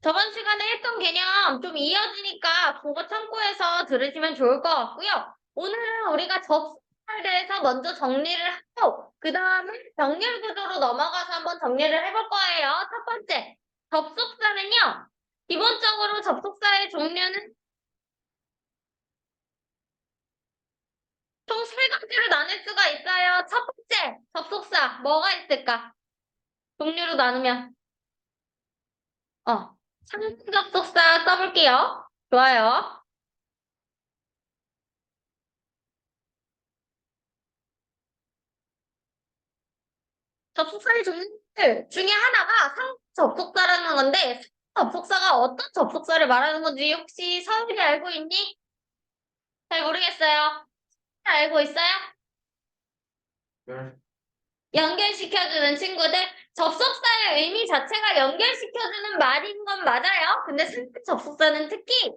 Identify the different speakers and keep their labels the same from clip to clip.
Speaker 1: 저번 시간에 했던 개념 좀 이어지니까 그거 참고해서 들으시면 좋을 것 같고요. 오늘은 우리가 접속사에 대해서 먼저 정리를 하고, 그 다음에 병렬 구조로 넘어가서 한번 정리를 해볼 거예요. 첫 번째, 접속사는요. 기본적으로 접속사의 종류는 총 세 가지로 나눌 수가 있어요. 첫 번째, 접속사 뭐가 있을까? 종류로 나누면 상호 접속사 써볼게요. 좋아요. 접속사의 종류들 중에 하나가 상호 접속사라는 건데, 상호 접속사가 어떤 접속사를 말하는 건지 혹시 서울이 알고 있니? 잘 모르겠어요. 알고 있어요? 네. 연결시켜주는 친구들. 접속사의 의미 자체가 연결시켜주는 말인 건 맞아요. 근데 상호 접속사는 특히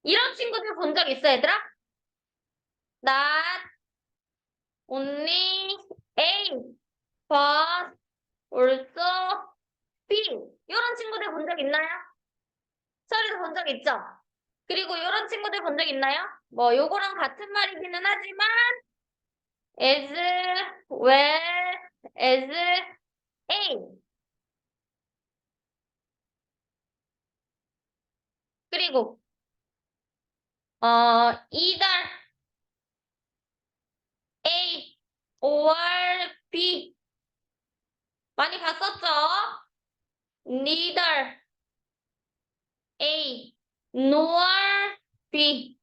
Speaker 1: 이런 친구들 본 적 있어, 얘들아? Not only A, but also B. 이런 친구들 본 적 있나요? 서울이도 본 적 있죠? 그리고 이런 친구들 본 적 있나요? 뭐 요거랑 같은 말이기는 하지만 as well as A. 그리고 either A or B. 많이 봤었죠? neither A nor B.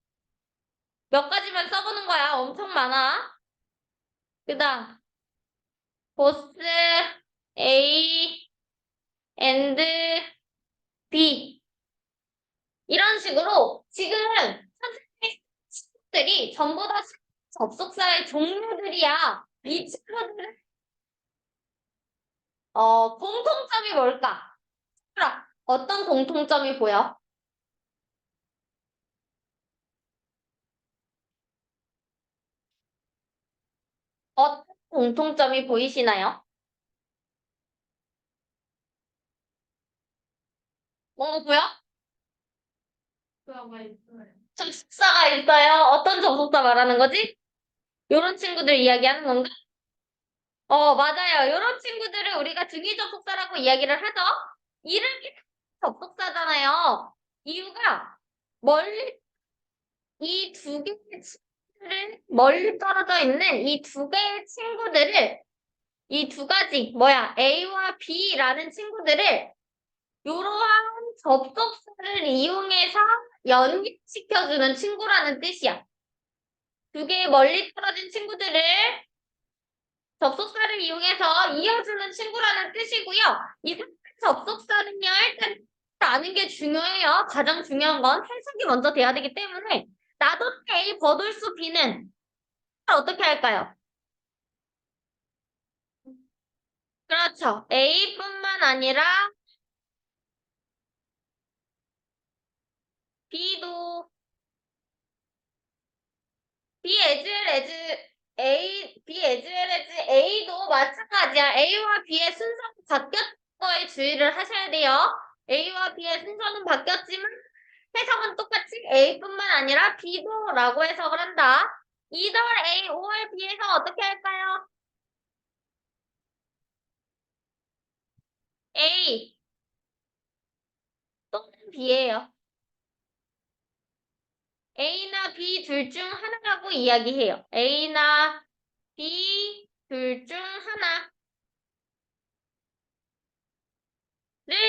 Speaker 1: 몇 가지만 써보는 거야. 엄청 많아. 그다음 both A and B. 이런 식으로 지금 선생님의 친구들이 전부 다 접속사의 종류들이야. 이 친구들은 공통점이 뭘까? 얘들아, 어떤 공통점이 보여? 어떤 공통점이 보이시나요? 뭐고요? 접속사가 있어요. 어떤 접속사 말하는 거지? 요런 친구들 이야기하는 건가? 맞아요. 요런 친구들을 우리가 등위 접속사라고 이야기를 하죠. 이름이 접속사잖아요. 이유가 멀리 이 두 개의 친구들을 멀리 떨어져 있는 이 두 개의 친구들을 이 두 가지 뭐야 A와 B라는 친구들을 이러한 접속사를 이용해서 연결시켜주는 친구라는 뜻이야. 두 개의 멀리 떨어진 친구들을 접속사를 이용해서 이어주는 친구라는 뜻이고요. 이 접속사는요, 일단 아는 게 중요해요. 가장 중요한 건 해석이 먼저 돼야 되기 때문에 나도 A, 버돌수 B는 어떻게 할까요? 그렇죠. A뿐만 아니라 B도 B as well as A, B as well as A도 마찬가지야. A와 B의 순서가 바뀌었던 거에 주의를 하셔야 돼요. A와 B의 순서는 바뀌었지만 해석은 똑같이 A뿐만 아니라 B도라고 해석을 한다. either A or B에서 어떻게 할까요? A 또는 B예요. A나 B 둘 중 하나라고 이야기해요. A나 B 둘 중 하나를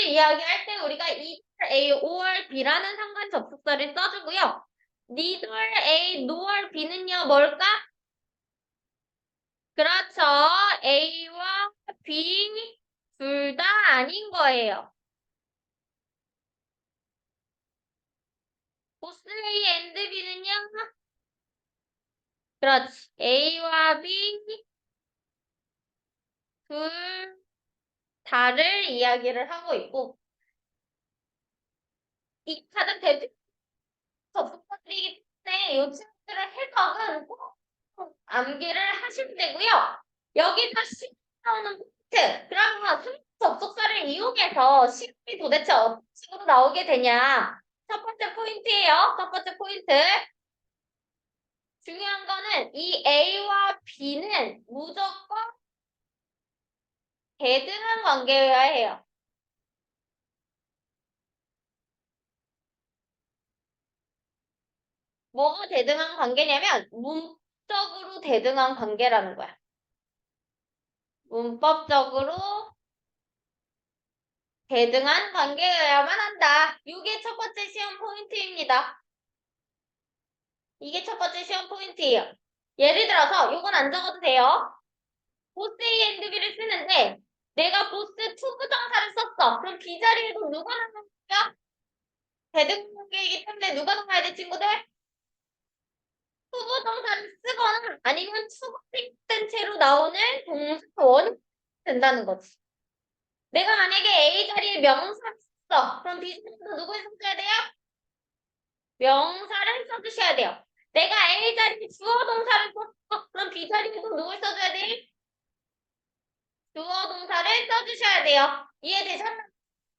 Speaker 1: 이야기할 때 우리가 either A or B라는 상관 접속사를 써주고요. neither A nor B는요, 뭘까? 그렇죠. A와 B 둘 다 아닌 거예요. 보스 A and B는요? 그렇지. A와 B 둘 다를 이야기를 하고 있고 이 가장 대표 접속사들이기 때문에 이 친구들의 해석은 꼭 암기를 하시면 되고요. 여기서 씩 나오는 포인트. 그러면 접속사를 이용해서 시험이 도대체 어떤 식으로 나오게 되냐. 첫 번째 포인트예요. 첫 번째 포인트. 중요한 거는 이 A와 B는 무조건 대등한 관계여야 해요. 뭐가 대등한 관계냐면 문법적으로 대등한 관계라는 거야. 문법적으로 대등한 관계여야만 한다. 이게 첫 번째 시험 포인트입니다. 이게 첫 번째 시험 포인트예요. 예를 들어서 이건 안 적어도 돼요. 보스 A and B를 쓰는데 내가 보스 투 부정사를 썼어. 그럼 B 자리에도 누가 나오는 거야? 대등 관계이기 때문에 누가 나와야 돼, 친구들? 투 부정사를 쓰거나 아니면 투가 된 채로 나오는 동사 원이 된다는 거지. 내가 만약에 A 자리에 명사를 썼어. 그럼 B 자리에도 누구를 써줘야 돼요? 명사를 써주셔야 돼요. 내가 A 자리에 주어 동사를 썼어. 그럼 B 자리에도 누굴 써줘야 돼? 주어 동사를 써주셔야 돼요. 이해되셨나요?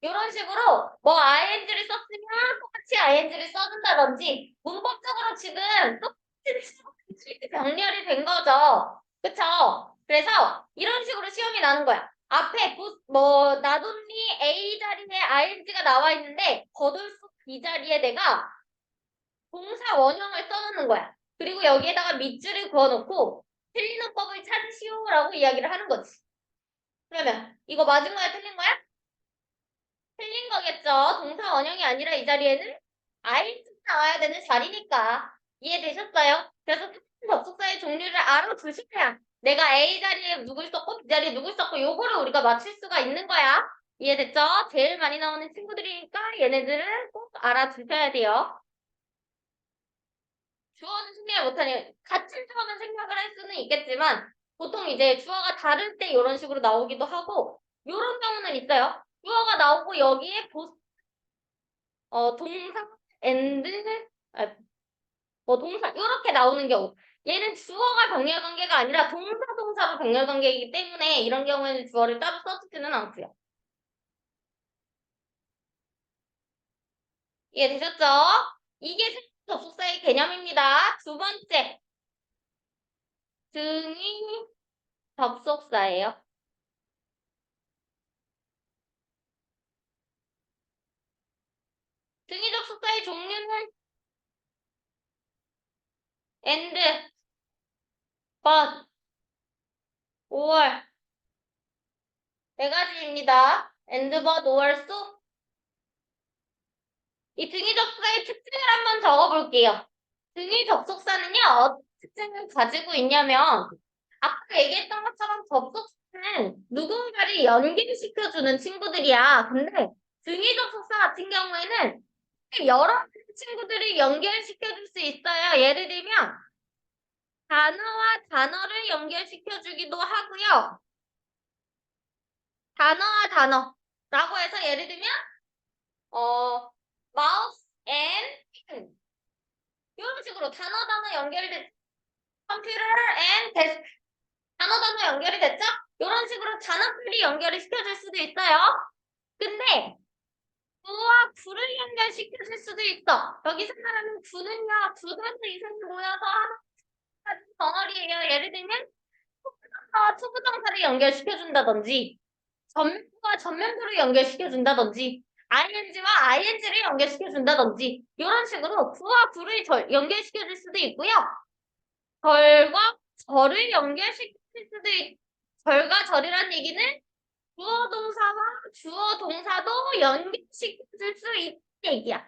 Speaker 1: 이런 식으로 뭐 ing를 썼으면 똑같이 ing를 써준다든지 문법적으로 지금 똑같이 병렬이 된 거죠. 그쵸? 그래서 이런 식으로 시험이 나는 거야. 앞에 뭐 나돈니 A 자리에 ing가 나와 있는데 거둘수 B 자리에 내가 동사 원형을 써놓는 거야. 그리고 여기에다가 밑줄을 그어놓고 틀리는 법을 찾으시오라고 이야기를 하는 거지. 그러면 이거 맞은 거야, 틀린 거야? 틀린 거겠죠. 동사 원형이 아니라 이 자리에는 ing가 나와야 되는 자리니까. 이해되셨어요? 그래서 접속사의 종류를 알아두셔야 내가 A 자리에 누굴 썼고 B 자리에 누굴 썼고 요거를 우리가 맞출 수가 있는 거야. 이해됐죠? 제일 많이 나오는 친구들이니까 얘네들은 꼭 알아두셔야 돼요. 주어는 생략을 못하니 같은 주어는 생략을 할 수는 있겠지만 보통 이제 주어가 다를 때 이런 식으로 나오기도 하고 이런 경우는 있어요. 주어가 나오고 여기에 동사 and 뭐 동사 이렇게 나오는 경우 얘는 주어가 병렬 관계가 아니라 동사로 병렬 관계이기 때문에 이런 경우에는 주어를 따로 써주지는 않고요. 이해되셨죠? 이게 접속사의 개념입니다. 두 번째 등이 접속사예요. 등이 접속사의 종류는 and, but, or 네 가지입니다. and, but, or, so. 이 등위 접속사의 특징을 한번 적어볼게요. 등위 접속사는요, 어떤 특징을 가지고 있냐면 아까 얘기했던 것처럼 접속사는 누군가를 연결시켜주는 친구들이야. 근데 등위 접속사 같은 경우에는 여러 친구들을 연결시켜줄 수 있어요. 예를 들면 단어와 단어를 연결시켜주기도 하고요. 단어와 단어라고 해서 예를 들면 mouse and pen 이런 식으로 단어 연결된 컴퓨터 and desk 단어 연결이 됐죠? 이런 식으로 단어끼리 연결을 시켜줄 수도 있어요. 근데 구와 구를 연결시켜줄 수도 있어. 여기서 말하는 구는요, 두 단어 이상이 모여서 하는 덩어리예요. 예를 들면 투부정사와 투부정사를 연결시켜준다든지 전면부와 전면부를 연결시켜준다든지 ing와 ing를 연결시켜준다든지 이런 식으로 구와 구를 연결시켜줄 수도 있고요. 절과 절을 연결시킬 수도 절과 절이란 얘기는 주어 동사와 주어 동사도 연결시켜줄 수 있는 얘기야.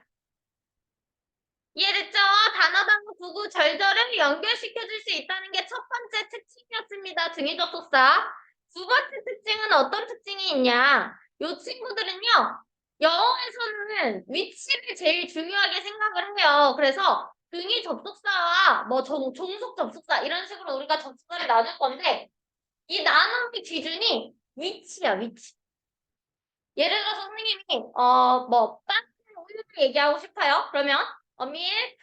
Speaker 1: 이해됐죠? 단어 구구 절절을 연결시켜줄 수 있다는 게 첫 번째 특징이었습니다. 등위 접속사. 두 번째 특징은 어떤 특징이 있냐? 이 친구들은요. 영어에서는 위치를 제일 중요하게 생각을 해요. 그래서 등위 접속사와 뭐 종속 접속사 이런 식으로 우리가 접속사를 나눌 건데 이 나누기 기준이 위치야, 위치. 예를 들어서 선생님이 뭐 빵, 우유를 얘기하고 싶어요. 그러면 milk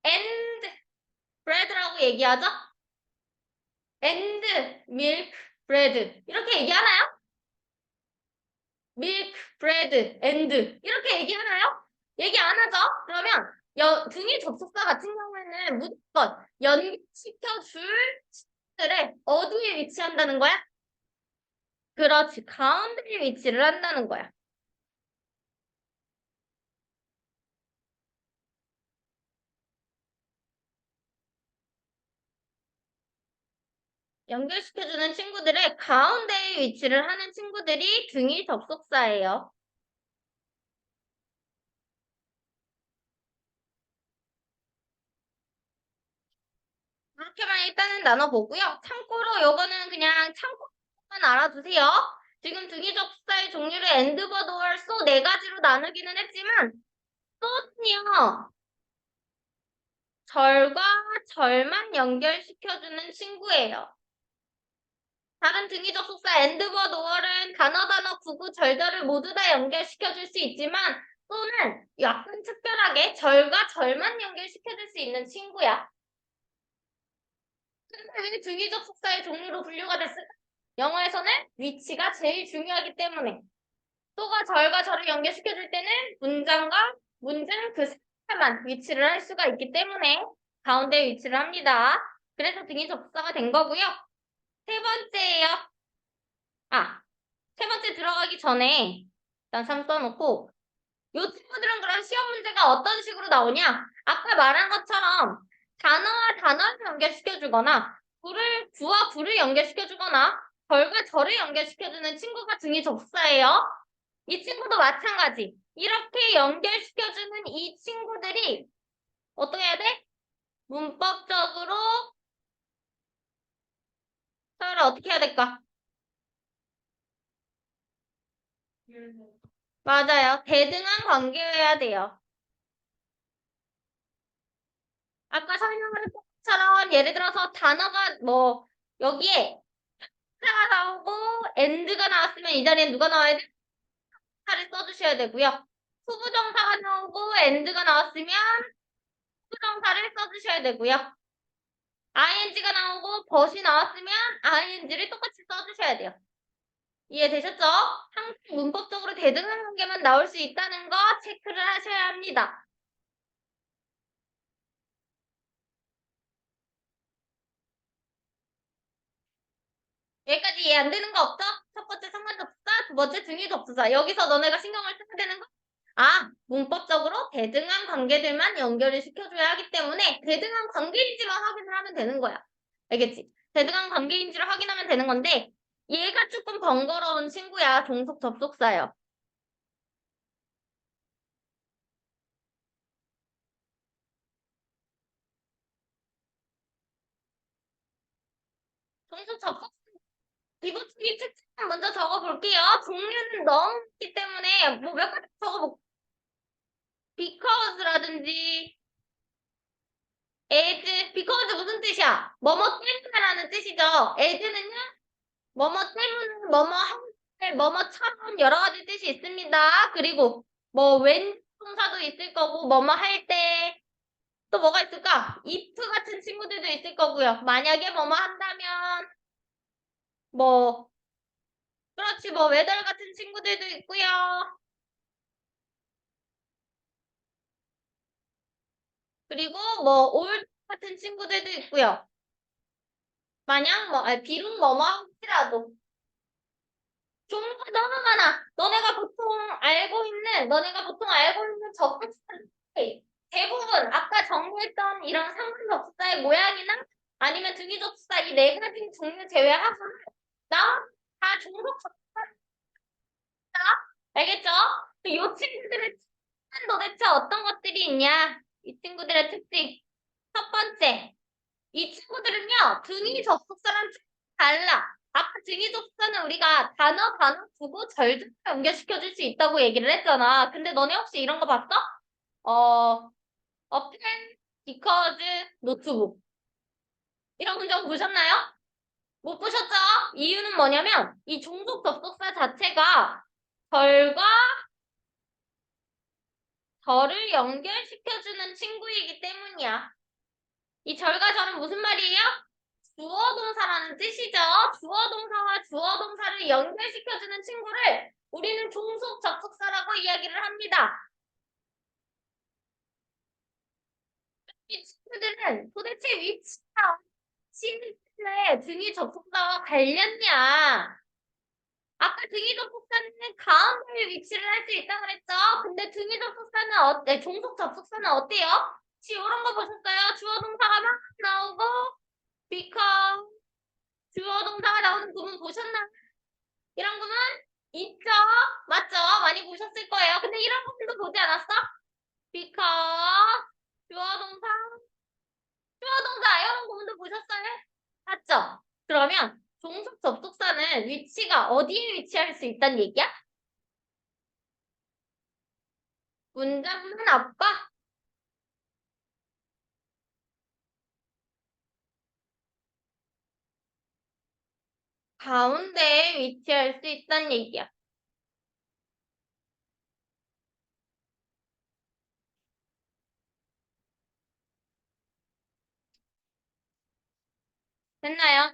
Speaker 1: and bread라고 얘기하죠? and milk bread 이렇게 얘기하나요? milk, bread, and 이렇게 얘기하나요? 얘기 안 하죠? 그러면 등위 접속사 같은 경우에는 무조건 연결시켜줄 친구들의 어디에 위치한다는 거야? 그렇지. 가운데에 위치를 한다는 거야. 연결시켜주는 친구들의 가운데에 위치를 하는 친구들이 등위 접속사예요. 그렇게만 일단은 나눠보고요. 참고로 요거는 그냥 참고만 알아두세요. 지금 등위 접속사의 종류를 and, but, or, so 네 가지로 나누기는 했지만 so는요. 절과 절만 연결시켜주는 친구예요. 다른 등위 접속사 and, but, or은 단어, 구구, 절절을 모두 다 연결시켜줄 수 있지만 so는 약간 특별하게 절과 절만 연결시켜줄 수 있는 친구야. 근데 왜 등위 접속사의 종류로 분류가 됐을까? 영어에서는 위치가 제일 중요하기 때문에 소가 절과 절을 연결시켜줄 때는 문장과 문장 그 사이에만 위치를 할 수가 있기 때문에 가운데에 위치를 합니다. 그래서 등위 접속사가 된 거고요. 세 번째예요. 세 번째 들어가기 전에 일단 3 써놓고 요 친구들은 그럼 시험 문제가 어떤 식으로 나오냐? 아까 말한 것처럼 단어와 단어를 연결시켜주거나 구와 구를 연결시켜주거나 절과 절을 연결시켜주는 친구가 등위 접속사예요. 이 친구도 마찬가지. 이렇게 연결시켜주는 이 친구들이 어떻게 해야 돼? 문법적으로 서열을 어떻게 해야 될까? 맞아요. 대등한 관계여야 돼요. 아까 설명을 했던 것처럼 예를 들어서 단어가 여기에 가 나오고 and가 나왔으면 이 자리에 누가 나와야 돼? 사를 써주셔야 되고요. 후부정사가 나오고 and가 나왔으면 후부정사를 써주셔야 되고요. ing가 나오고 but이 나왔으면 ing를 똑같이 써주셔야 돼요. 이해되셨죠? 항상 문법적으로 대등한 관계만 나올 수 있다는 거 체크를 하셔야 합니다. 여기까지 이해 안 되는 거 없죠? 첫 번째 상관접수사, 두 번째 등위접수사. 여기서 너네가 신경을 써야 되는 거? 문법적으로 대등한 관계들만 연결을 시켜줘야 하기 때문에 대등한 관계인지만 확인을 하면 되는 거야. 알겠지? 대등한 관계인지를 확인하면 되는 건데 얘가 조금 번거로운 친구야. 종속 접속사요. 종속 접속사 기본적인 특징만 먼저 적어볼게요. 종류는 너무 많기 때문에 뭐 몇 가지 적어볼게요. because라든지 because 무슨 뜻이야? 뭐뭐 때문에라는 뜻이죠. as는요? 뭐뭐 때문에, 뭐뭐 할, 뭐뭐처럼 여러 가지 뜻이 있습니다. 그리고 when 동사도 있을 거고, 뭐뭐 할 때, 또 뭐가 있을까? if 같은 친구들도 있을 거고요. 만약에 뭐뭐 한다면, 뭐, 그렇지, whether 같은 친구들도 있고요. 그리고 all 같은 친구들도 있고요. 만약 비록 뭐뭐 할지라도. 종류가 너무 많아. 너네가 보통 알고 있는 접속사 대부분 아까 정리했던 이런 상관 접속사의 모양이나 아니면 등위 접속사 이 네 가지 종류 제외하고 나다 종속 접속사 알겠죠? 이 친구들의 특징은 도대체 어떤 것들이 있냐? 이 친구들의 특징 첫 번째 이 친구들은요 등위 접속사랑 달라. 아까 등위 접속사는 우리가 단어, 구구, 절들 연결시켜줄 수 있다고 얘기를 했잖아. 근데 너네 혹시 이런 거 봤어? 어, pen, because, 노트북. 이런 문장 보셨나요? 못 보셨죠? 이유는 뭐냐면 이 종속 접속사 자체가 절과 절을 연결시켜주는 친구이기 때문이야. 이 절과 절은 무슨 말이에요? 주어 동사라는 뜻이죠. 주어 동사와 주어 동사를 연결시켜주는 친구를 우리는 종속 접속사라고 이야기를 합니다. 이 친구들은 도대체 위치가 어디에 등위 접속사와 관련이야. 아까 등위 접속사는 가운데 위치를 할 수 있다고 그랬죠? 근데 등위 접속사는 종속 접속사는 어때요? 지금 이런 거 보셨어요? 주어 동사가 막 나오고 become 주어 동사가 나오는 구문 보셨나요? 이런 구문 있죠? 맞죠? 많이 보셨을 거예요. 근데 이런 구문도 보지 않았어? because 주어 동사 주어 동사 이런 구문도 보셨어요? 맞죠? 그러면 종속 접속사는 위치가 어디에 위치할 수 있다는 얘기야? 문장 맨 앞과 가운데에 위치할 수 있다는 얘기야. 됐나요?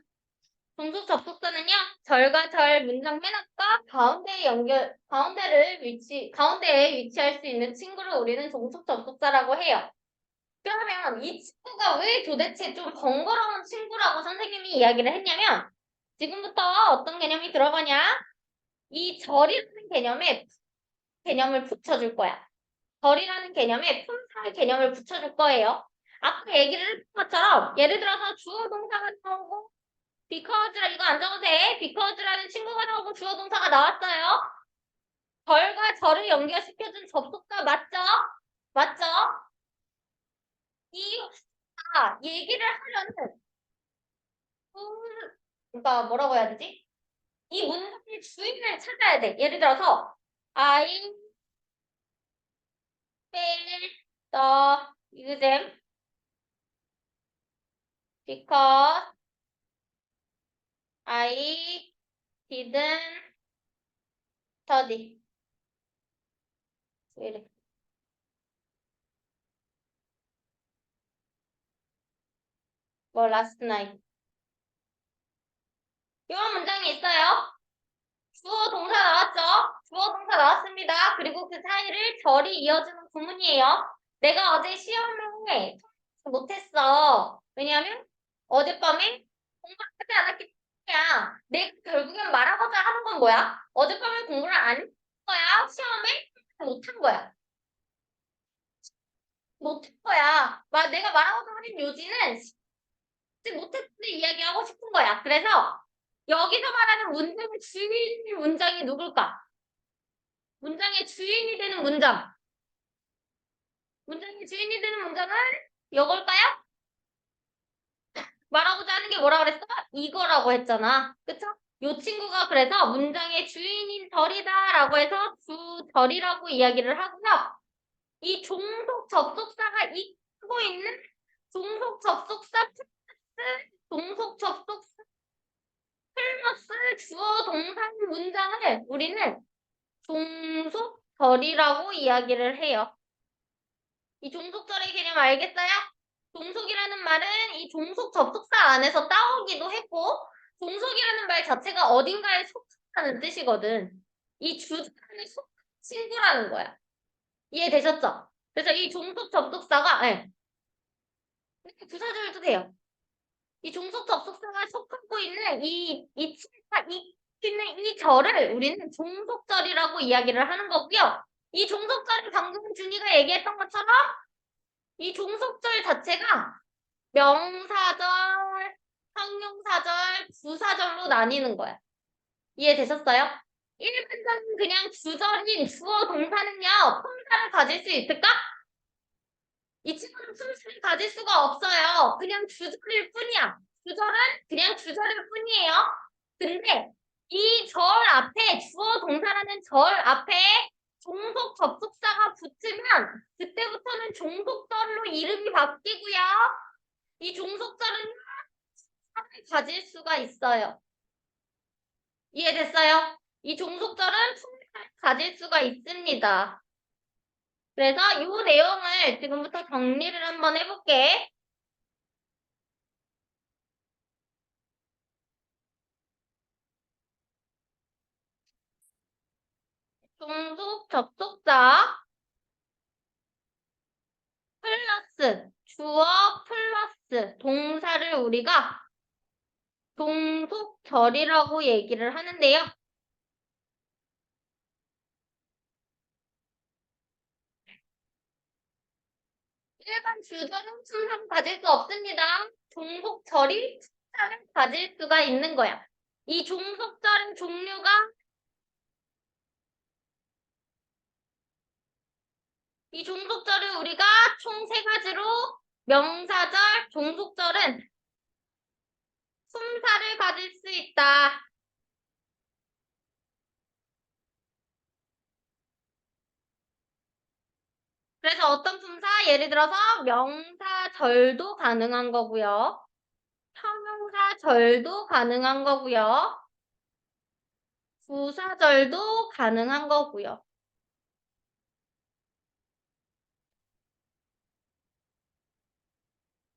Speaker 1: 종속 접속사는요, 절과 절 문장 맨 앞과 가운데에 위치할 수 있는 친구를 우리는 종속 접속사라고 해요. 그러면 이 친구가 왜 도대체 좀 번거로운 친구라고 선생님이 이야기를 했냐면, 지금부터 어떤 개념이 들어가냐? 이 절이라는 개념을 붙여줄 거야. 절이라는 개념에 품사의 개념을 붙여줄 거예요. 아까 얘기를 했던 것처럼, 예를 들어서 주어 동사가 나오고, because라 이거 안 적어도 돼. because라는 친구가 나오고 주어 동사가 나왔어요. 절과 절을 연결시켜준 접속사 맞죠? 맞죠? 이 얘기를 하려는 그러니까 뭐라고 해야 되지? 이 문장의 주인을 찾아야 돼. 예를 들어서 I failed the exam because I didn't study. 왜 이래? 뭐 last night. 이런 문장이 있어요. 주어 동사 나왔죠? 주어 동사 나왔습니다. 그리고 그 사이를 절이 이어주는 구문이에요. 내가 어제 시험에 못했어. 왜냐하면 어젯밤에 공부를 하지 않았기 때문이야. 내가 결국엔 말하고자 하는 건 뭐야? 어젯밤에 공부를 안 한 거야. 시험에 못한 거야. 못한 거야. 내가 말하고자 하는 요지는 못했을 이야기하고 싶은 거야. 그래서 여기서 말하는 문장의 주인 문장이 누굴까? 문장의 주인이 되는 문장. 문장의 주인이 되는 문장은 이걸까요? 말하고자 하는 게 뭐라 그랬어? 이거라고 했잖아. 그쵸? 요 친구가 그래서 문장의 주인인 덜이다 라고 해서 주덜이라고 이야기를 하고요. 이 종속 접속사가 있고 있는 종속 접속사 종속 접속사 플러스 주어 동사 문장을 우리는 종속절이라고 이야기를 해요. 이 종속절의 개념 알겠어요? 종속이라는 말은 이 종속 접속사 안에서 따오기도 했고, 종속이라는 말 자체가 어딘가에 속하는 뜻이거든. 이 주장에 속한 친구라는 거야. 이해되셨죠? 그래서 이 종속 접속사가, 이렇게 부사절도 돼요. 이 종속 접속사가 속하고 있는 이 친구가 있는 이 절을 우리는 종속절이라고 이야기를 하는 거고요. 이 종속절을 방금 준이가 얘기했던 것처럼 이 종속절 자체가 명사절, 형용사절, 부사절로 나뉘는 거야. 이해되셨어요? 일반적인 그냥 주절인 주어 동사는요, 품사를 가질 수 있을까? 이 친구는 품사를 가질 수가 없어요. 그냥 주절일 뿐이야. 주절은 그냥 주절일 뿐이에요. 근데 이 절 앞에 주어 동사라는 절 앞에 종속 접속사가 붙으면 그때부터는 종속절로 이름이 바뀌고요. 이 종속절은 사를 가질 수가 있어요. 이해됐어요? 이 종속절은 품사를 가질 수가 있습니다. 그래서 이 내용을 지금부터 정리를 한번 해볼게. 종속 접속사 플러스 주어 플러스 동사를 우리가 종속절이라고 얘기를 하는데요. 일반 주절은 항상 가질 수 없습니다. 종속절이 항상 가질 수가 있는 거야. 이 종속절의 종류가 이 종속절을 우리가 총 세 가지로 명사절, 종속절은 품사를 가질 수 있다. 그래서 어떤 품사? 예를 들어서 명사절도 가능한 거고요. 형용사절도 가능한 거고요. 부사절도 가능한 거고요.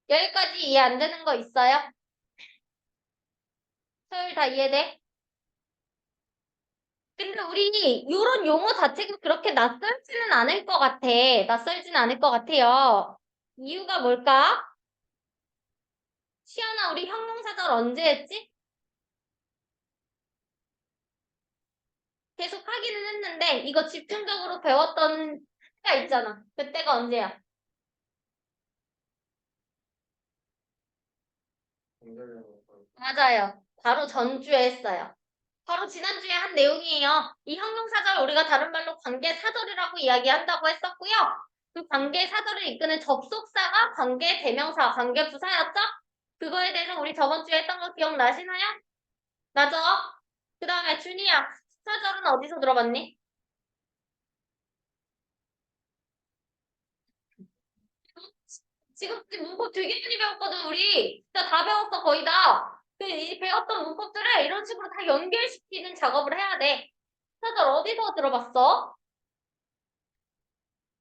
Speaker 1: 여기까지 이해 안 되는 거 있어요? 서율 다 이해돼? 근데 우리 이런 용어 자체가 그렇게 낯설지는 않을 것 같아. 낯설지는 않을 것 같아요. 이유가 뭘까? 시연아, 우리 형용사절 언제 했지? 계속 하기는 했는데 이거 집중적으로 배웠던 때가 있잖아. 그때가 언제야? 맞아요. 바로 전주에 했어요. 바로 지난주에 한 내용이에요. 이 형용사절 우리가 다른 말로 관계사절이라고 이야기한다고 했었고요. 그 관계사절을 이끄는 접속사가 관계대명사, 관계부사였죠? 그거에 대해서 우리 저번 주에 했던 거 기억나시나요? 나죠? 그 다음에 준이야, 사절은 어디서 들어봤니? 지금 문법 되게 많이 배웠거든, 우리. 진짜 다 배웠어, 거의 다. 이 배웠던 문법들을 이런 식으로 다 연결시키는 작업을 해야 돼. 사절 어디서 들어봤어?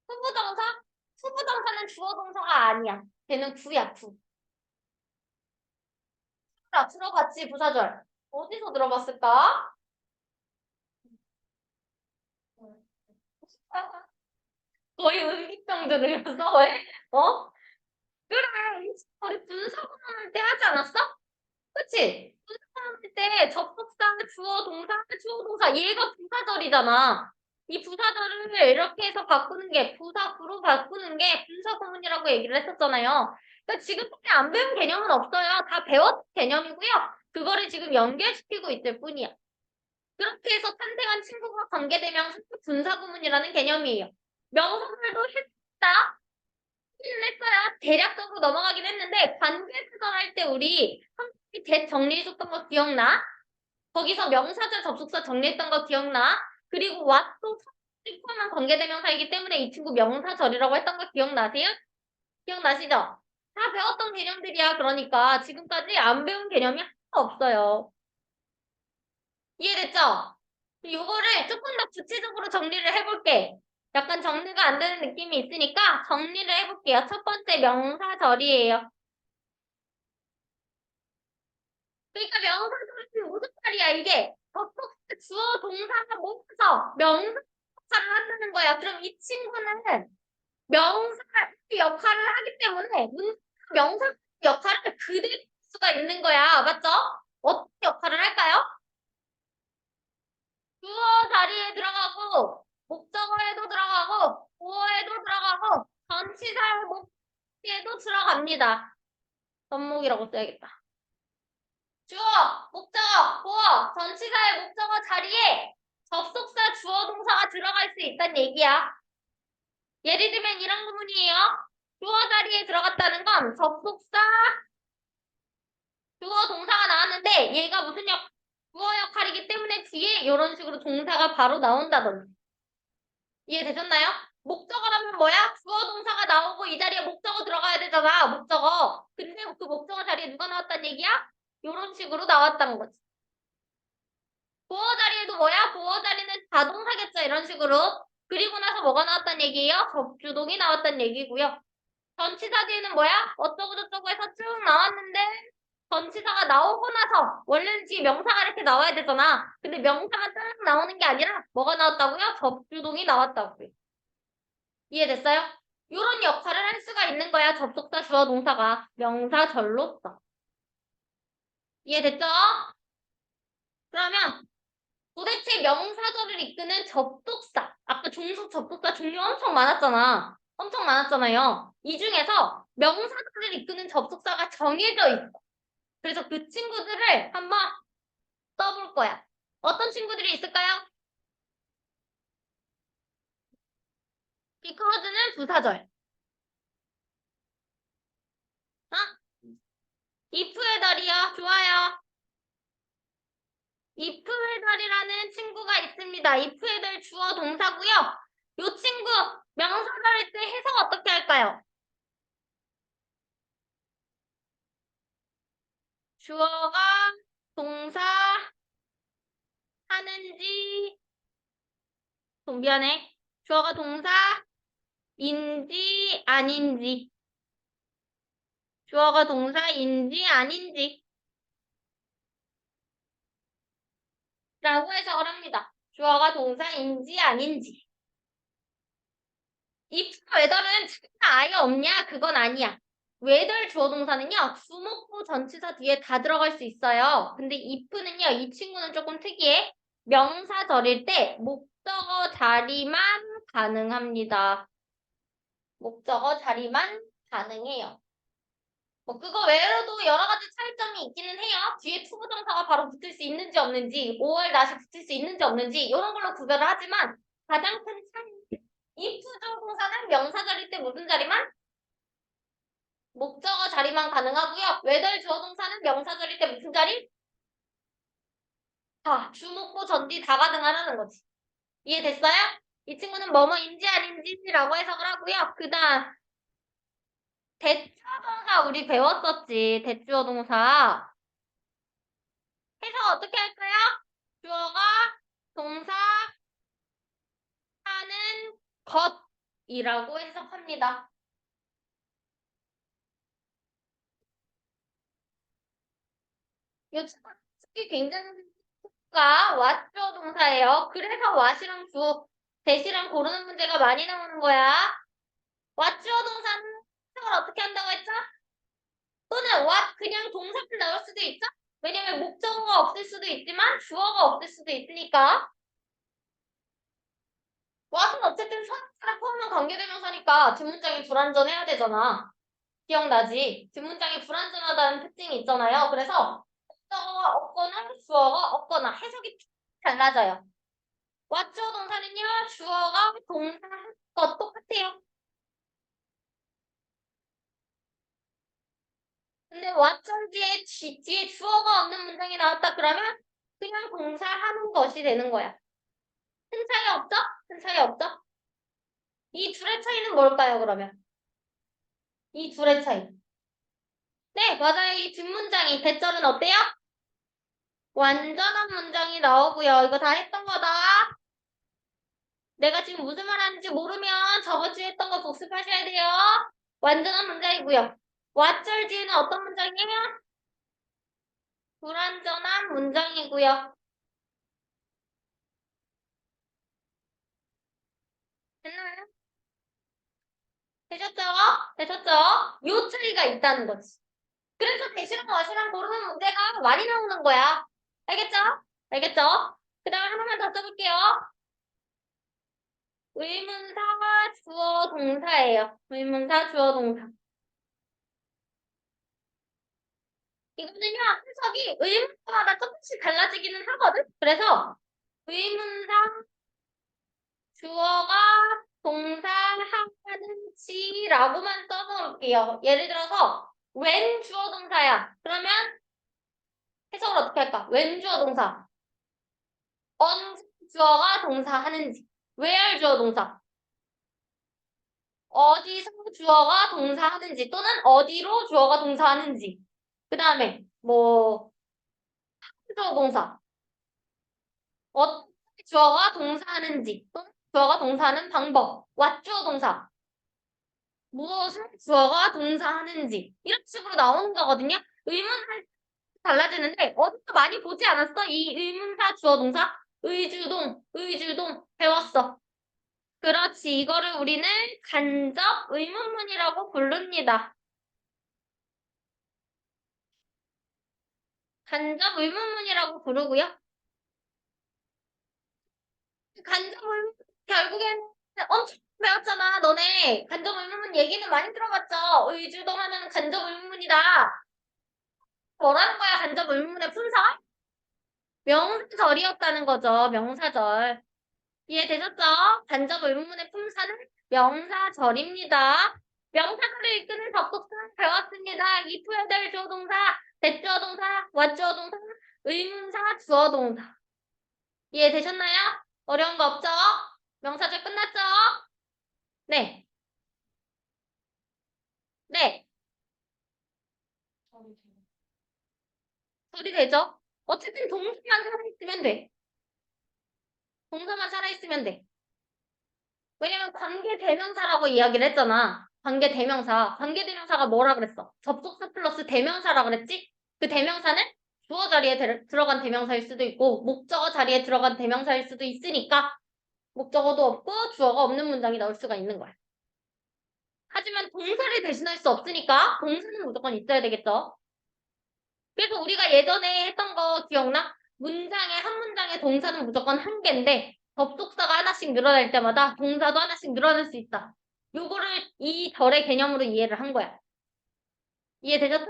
Speaker 1: 후부정사? 후부정사는 주어 동사가 아니야. 걔는 구야, 구. 자, 들어봤지, 부사절. 어디서 들어봤을까? 거의 의기병 들으면서 왜? 어? 그래, 우리 분사구문할 때 하지 않았어? 그치? 분사구문할 때 접속사, 주어 동사, 얘가 부사절이잖아. 이 부사절을 이렇게 해서 바꾸는 게, 부사구로 바꾸는 게 분사구문이라고 얘기를 했었잖아요. 그러니까 지금까지 안 배운 개념은 없어요. 다 배웠 개념이고요. 그거를 지금 연결시키고 있을 뿐이야. 그렇게 해서 탄생한 친구가 관계대명사 분사구문이라는 개념이에요. 명사들도 했다. 했어요. 대략적으로 넘어가긴 했는데 관계수설 할 때 우리 대 정리해줬던 거 기억나? 거기서 명사절 접속사 정리했던 거 기억나? 그리고 왓도 포함한 관계대명사이기 때문에 이 친구 명사절이라고 했던 거 기억나세요? 기억나시죠? 다 배웠던 개념들이야. 그러니까 지금까지 안 배운 개념이 하나도 없어요. 이해됐죠? 이거를 조금 더 구체적으로 정리를 해볼게. 약간 정리가 안 되는 느낌이 있으니까 정리를 해볼게요. 첫 번째 명사절이에요. 그러니까 명사절이 무슨 말이야, 이게? 접속사, 주어, 동사가 모여서 명사 역할을 한다는 거야. 그럼 이 친구는 명사 역할을 하기 때문에 명사 역할을 그대로 할 수가 있는 거야. 맞죠? 어떤 역할을 할까요? 주어 자리에 들어가고 목적어에도 들어가고 보어에도 들어가고 전치사의 목적에도 들어갑니다. 접목이라고 써야겠다. 주어, 목적어, 보어, 전치사의 목적어 자리에 접속사 주어 동사가 들어갈 수 있다는 얘기야. 예를 들면 이런 구문이에요. 주어 자리에 들어갔다는 건 접속사 주어 동사가 나왔는데 얘가 무슨 주어 역할이기 때문에 뒤에 이런 식으로 동사가 바로 나온다든지. 이해되셨나요? 목적어라면 뭐야? 주어 동사가 나오고 이 자리에 목적어 들어가야 되잖아. 목적어. 근데 그 목적어 자리에 누가 나왔단 얘기야? 이런 식으로 나왔다는 거지. 보어 자리에도 뭐야? 보어 자리는 자동사겠죠. 이런 식으로. 그리고 나서 뭐가 나왔단 얘기예요? 접주동이 나왔단 얘기고요. 전치사 뒤에는 뭐야? 어쩌고저쩌고 해서 쭉 나왔는데 전치사가 나오고 나서 원래는 뒤에 명사가 이렇게 나와야 되잖아. 근데 명사가 딱 나오는 게 아니라 뭐가 나왔다고요? 접주동이 나왔다고요. 이해됐어요? 이런 역할을 할 수가 있는 거야. 접속사, 주어, 동사가. 명사절로서. 이해됐죠? 그러면 도대체 명사절을 이끄는 접속사. 아까 종속 접속사 종류 엄청 많았잖아. 엄청 많았잖아요. 이 중에서 명사절을 이끄는 접속사가 정해져 있어. 그래서 그 친구들을 한번 써볼 거야. 어떤 친구들이 있을까요? because는 부사절. 어? if의 달이요. 좋아요. if의 달이라는 친구가 있습니다. if의 달 주어 동사고요. 이 친구 명사절일 때 해석 어떻게 할까요? 주어가 동사 하는지 미안해. 주어가 동사인지 아닌지. 주어가 동사인지 아닌지 라고 해석을 합니다. 주어가 동사인지 아닌지. if whether는 진짜 아예 없냐? 그건 아니야. whether 주어 동사는요. 주목구 전치사 뒤에 다 들어갈 수 있어요. 근데 if는요. 이 친구는 조금 특이해. 명사절일 때 목적어 자리만 가능합니다. 목적어 자리만 가능해요. 뭐 그거 외에도 여러 가지 차이점이 있기는 해요. 뒤에 투부정사가 바로 붙을 수 있는지 없는지, 5월 다시 붙을 수 있는지 없는지 이런 걸로 구별을 하지만 가장 큰 차이. if 주어동사는 명사절일 때 무슨 자리만? 목적어 자리만 가능하고요. whether 주어동사는 명사절일 때 무슨 자리? 다 주목구 전뒤 다 가능하다는 거지. 이해됐어요? 이 친구는 뭐뭐인지 아닌지라고 해석을 하고요. 그 다음 대주어 동사 우리 배웠었지. 대주어 동사. 해석 어떻게 할까요? 주어가 동사 하는 것이라고 해석합니다. 이 친구 굉장히 가 what주어 동사예요. 그래서 what이랑 대시랑 고르는 문제가 많이 나오는 거야. what주어 동사는 해석을 어떻게 한다고 했죠? 또는 what 그냥 동사를 나올 수도 있죠? 왜냐면 목적어가 없을 수도 있지만 주어가 없을 수도 있으니까. what은 어쨌든 선사랑 포함한 관계대명사니까 뒷문장이 불완전해야 되잖아. 기억나지? 뒷문장이 불완전하다는 특징이 있잖아요. 그래서 목적어가 없거나 주어가 없거나 해석이 달라져요. 왓주어 동사는요. 주어가 동사한 것 똑같아요. 근데 왓절 뒤에 주어가 없는 문장이 나왔다 그러면 그냥 동사하는 것이 되는 거야. 큰 차이 없죠? 큰 차이 없죠? 이 둘의 차이는 뭘까요, 그러면? 이 둘의 차이. 네, 맞아요. 이 뒷문장이 대절은 어때요? 완전한 문장이 나오고요. 이거 다 했던 거다. 내가 지금 무슨 말 하는지 모르면 저번 주에 했던 거 복습하셔야 돼요. 완전한 문장이고요. 왓절 뒤에는 어떤 문장이에요? 불완전한 문장이고요. 됐나요? 되셨죠? 되셨죠? 요 차이가 있다는 거지. 그래서 대시랑 와시랑 고르는 문제가 많이 나오는 거야. 알겠죠? 알겠죠? 그 다음에 하나만 더 써볼게요. 의문사, 주어, 동사예요. 의문사, 주어, 동사. 이거는요, 해석이 의문사마다 조금씩 달라지기는 하거든? 그래서 의문사, 주어가 동사하는지라고만 써놓을게요. 예를 들어서 when 주어 동사야. 그러면 해석을 어떻게 할까? when 주어 동사. 언제 주어가 동사하는지. where 주어 동사. 어디서 주어가 동사하는지 또는 어디로 주어가 동사하는지. 그 다음에 뭐 주어 동사. 어떻게 주어가 동사하는지 또는 주어가 동사하는 방법. what 주어 동사. 무엇을 주어가 동사하는지 이런 식으로 나오는 거거든요. 의문할 달라지는데 어디서 많이 보지 않았어? 이 의문사 주어 동사 의주동 의주동 배웠어. 그렇지. 이거를 우리는 간접 의문문이라고 부릅니다. 간접 의문문이라고 부르고요. 간접 의문문 결국엔 엄청 배웠잖아. 너네 간접 의문문 얘기는 많이 들어봤죠? 의주동 하면 간접 의문문이다. 뭐라는 거야? 간접 의문문의 품사? 명사절이었다는 거죠. 명사절. 이해되셨죠? 간접 의문문의 품사는 명사절입니다. 명사절을 이끄는 접속사 배웠습니다. if, 될 주어 동사, that 주어 동사, what 주어 동사, 의문사 주어 동사. 이해되셨나요? 어려운 거 없죠? 명사절 끝났죠? 네. 네. 소리 되죠? 어쨌든 동사만 살아있으면 돼. 동사만 살아있으면 돼. 왜냐면 관계대명사라고 이야기를 했잖아. 관계대명사. 관계대명사가 뭐라 그랬어? 접속사 플러스 대명사라 그랬지? 그 대명사는 주어 자리에 들어간 대명사일 수도 있고 목적어 자리에 들어간 대명사일 수도 있으니까 목적어도 없고 주어가 없는 문장이 나올 수가 있는 거야. 하지만 동사를 대신할 수 없으니까 동사는 무조건 있어야 되겠죠. 그래서 우리가 예전에 했던 거 기억나? 문장에 한 문장에 동사는 무조건 한 개인데 접속사가 하나씩 늘어날 때마다 동사도 하나씩 늘어날 수 있다. 요거를 이 덜의 개념으로 이해를 한 거야. 이해되셨어?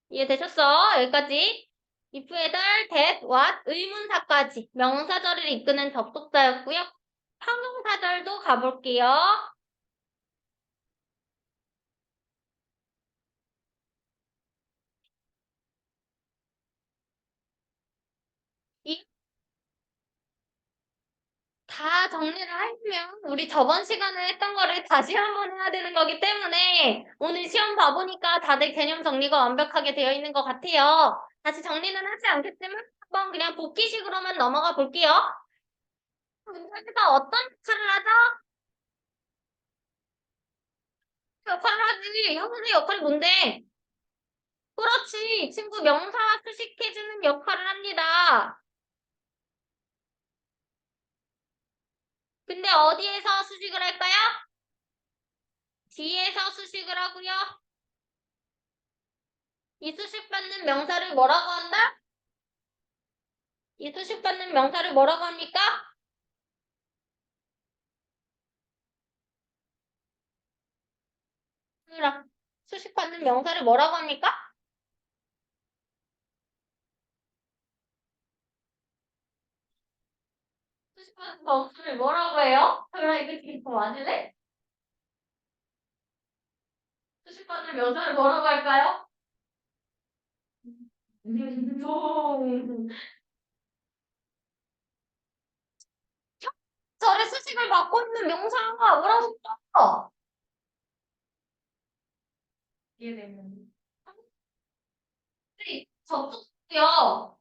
Speaker 1: 이해되셨어? 여기까지. if, 애들, that, what, 의문사까지 명사절을 이끄는 접속사였고요. 형용사절도 가볼게요. 이 다 정리를 하려면 우리 저번 시간에 했던 거를 다시 한번 해야 되는 거기 때문에 오늘 시험 봐보니까 다들 개념 정리가 완벽하게 되어 있는 것 같아요. 다시 정리는 하지 않겠지만 한번 그냥 복기식으로만 넘어가 볼게요. 문제가 어떤 역할을 하죠? 역할을 하지. 형사의 역할이 뭔데? 그렇지. 친구 명사와 수식해주는 역할을 합니다. 근데 어디에서 수식을 할까요? 뒤에서 수식을 하고요. 이 수식받는 명사를 뭐라고 한다? 이 수식받는 명사를 뭐라고 합니까? 그럼 수식받는 명사를 뭐라고 합니까? 수식받는 명사를 뭐라고 해요? 그럼 이거 지금 더 맞을래? 수식받는 명사를 뭐라고 할까요? 절의 수식을 맡고 있는 명사가 뭐라고 불러? 이해되는. 접속이요.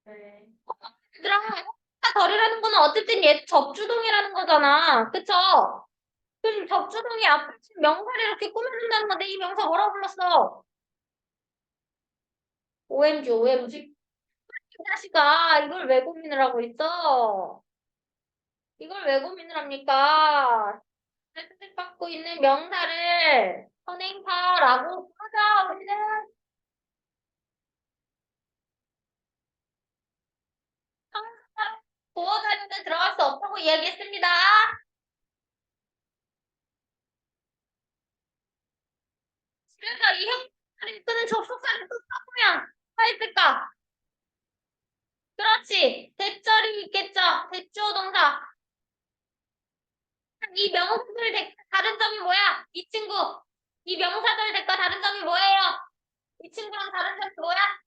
Speaker 1: 네. 얘들아, 덜이라는 거는 어쨌든 얘 접주동이라는 거잖아. 그쵸? 그럼 접주동이 앞에 명사를 이렇게 꾸며준다는 건데 이 명사 뭐라고 불렀어? OMG, OMG. 이 자식아, 이걸 왜 고민을 하고 있어? 이걸 왜 고민을 합니까? 선택받고 있는 명사를 선행사라고 부르죠, 우리는. 선행사 보호 자료는 들어갈 수 없다고 이야기했습니다. 그래서 이 형태를 이끄는 접속사를 또 써보면 뭐가 있을까? 그렇지. 대절이 있겠죠. 대주어 동사. 이 명사들 다른 점이 뭐야? 이 친구. 이 명사들 대가 다른 점이 뭐예요? 이 친구랑 다른 점이 뭐야?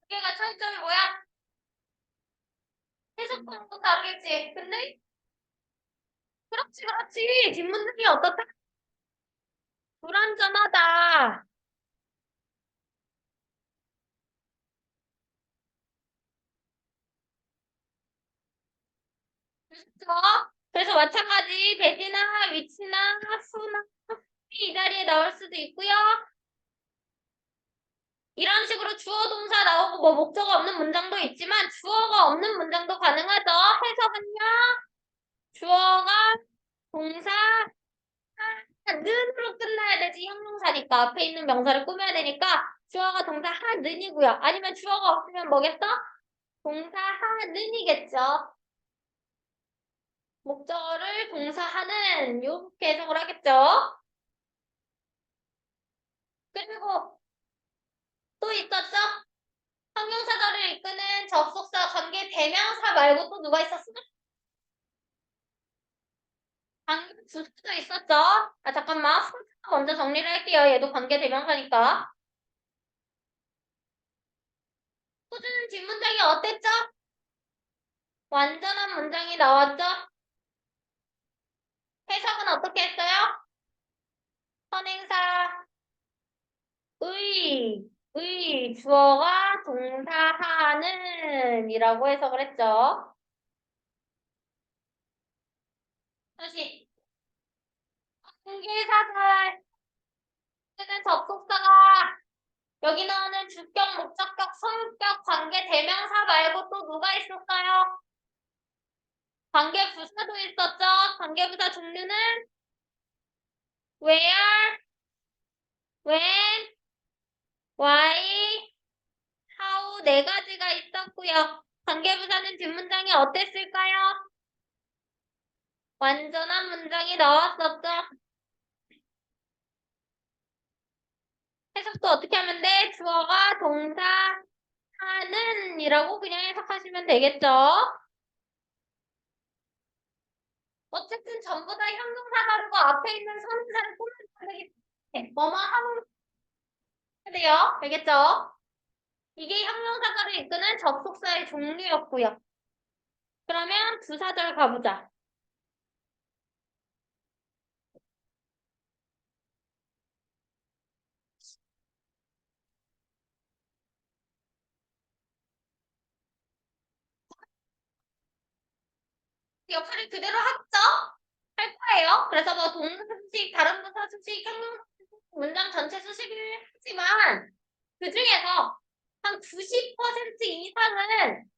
Speaker 1: 두 개가 차이점이 뭐야? 해석하는 다르겠지. 근데 그렇지, 그렇지. 뒷문장이 어떻다? 불완전하다. 그렇죠? 그래서 마찬가지 배지나 위치나 수나 이 자리에 나올 수도 있고요. 이런 식으로 주어 동사 나오고 뭐 목적어 없는 문장도 있지만 주어가 없는 문장도 가능하죠. 해석은요. 주어가 동사 는으로 끝나야 되지. 형용사니까 앞에 있는 명사를 꾸며야 되니까 주어가 동사 하는이고요. 아니면 주어가 없으면 뭐겠어? 동사 하는이겠죠. 목적어를 동사하는 이렇게 해석을 하겠죠. 그리고 또 있었죠? 형용사절을 이끄는 접속사, 관계, 대명사 말고 또 누가 있었어? 관계 부사도 있었죠? 아 잠깐만. 먼저 정리를 할게요. 얘도 관계 대명사니까. 호주는 뒷문장이 어땠죠? 완전한 문장이 나왔죠? 해석은 어떻게 했어요? 선행사 주어가 동사하는 이라고 해석을 했죠. 다시 관계사절 쓰는 접속사가 여기 나오는 주격, 목적격, 소유격, 관계, 대명사 말고 또 누가 있었어요? 관계 부사도 있었죠? 관계 부사 종류는 where, when, why, how 네 가지가 있었고요. 관계 부사는 뒷문장이 어땠을까요? 완전한 문장이 나왔었죠? 해석도 어떻게 하면 돼? 주어가 동사 하는 이라고 그냥 해석하시면 되겠죠? 어쨌든 전부 다 형용사 다르고 앞에 있는 선행사를 꾸며야 되기 때문에 뭐뭐 하면 돼요. 알겠죠? 이게 형용사절을 이끄는 접속사의 종류였고요. 그러면 부사절 가보자. 역할을 그대로 하죠? 할 거예요. 그래서 뭐 동사 수식, 다른 부사 수식, 형용사 수식, 문장 전체 수식을 하지만 그 중에서 한 90% 이상은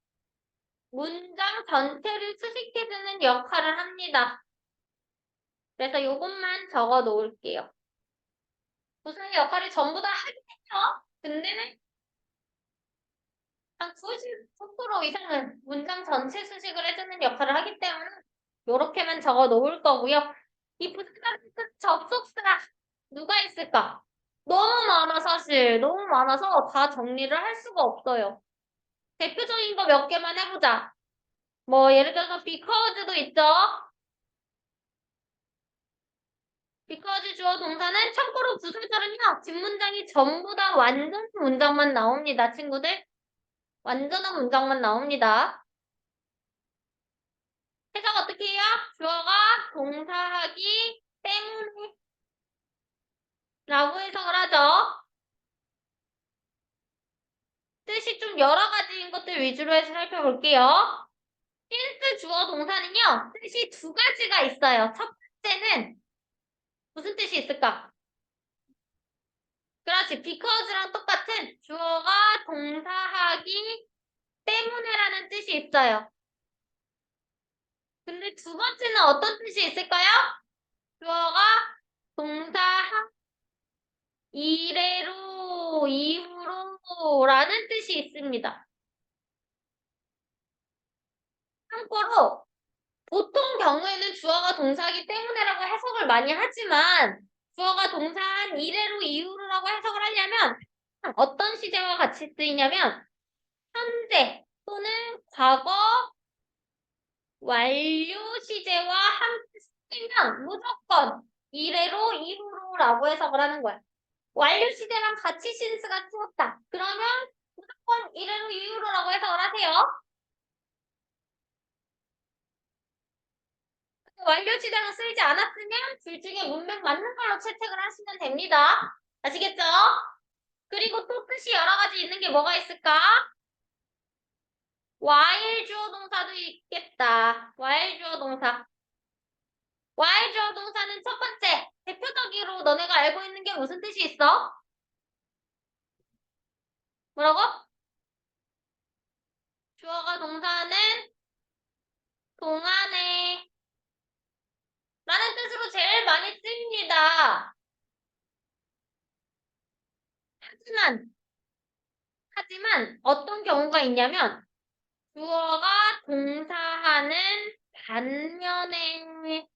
Speaker 1: 문장 전체를 수식해주는 역할을 합니다. 그래서 이것만 적어 놓을게요. 부사의 역할을 전부 다 하긴 해요. 근데는 한 90% 이상은 문장 전체 수식을 해주는 역할을 하기 때문에 이렇게만 적어 놓을 거고요. 이 부사가 접속사 누가 있을까? 너무 많아 사실. 너무 많아서 다 정리를 할 수가 없어요. 대표적인 거 몇 개만 해보자. 뭐 예를 들어서 because도 있죠. because 주어 동사는 참고로 부사절은요. 뒷문장이 전부 다 완전 문장만 나옵니다. 친구들. 완전한 문장만 나옵니다. 해석 어떻게 해요? 주어가 동사하기 때문에 라고 해석을 하죠. 뜻이 좀 여러 가지인 것들 위주로 해서 살펴볼게요. since 주어 동사는요. 뜻이 두 가지가 있어요. 첫 번째는 무슨 뜻이 있을까? 그렇지. because랑 똑같은 주어가 동사하기 때문에라는 뜻이 있어요. 근데 두 번째는 어떤 뜻이 있을까요? 주어가 동사 이래로 이후로라는 뜻이 있습니다. 참고로 보통 경우에는 주어가 동사이기 때문에라고 해석을 많이 하지만 주어가 동사한 이래로 이후로라고 해석을 하려면 어떤 시제와 같이 쓰이냐면 현재 또는 과거 완료 시제와 함께 쓰이면 무조건 이래로 이후로라고 해석을 하는 거야. 완료 시제랑 같이 신스가 쓰였다. 그러면 무조건 이래로 이후로라고 해석을 하세요. 완료 시제랑 쓰이지 않았으면 둘 중에 문맥 맞는 걸로 채택을 하시면 됩니다. 아시겠죠? 그리고 또 뜻이 여러 가지 있는 게 뭐가 있을까? while 주어 동사도 있겠다. while 주어 동사. while 주어 동사는 첫 번째, 대표적으로 너네가 알고 있는 게 무슨 뜻이 있어? 뭐라고? 주어가 동사는 동안에 라는 뜻으로 제일 많이 쓰입니다. 하지만, 어떤 경우가 있냐면, 주어가 동사하는 반면에,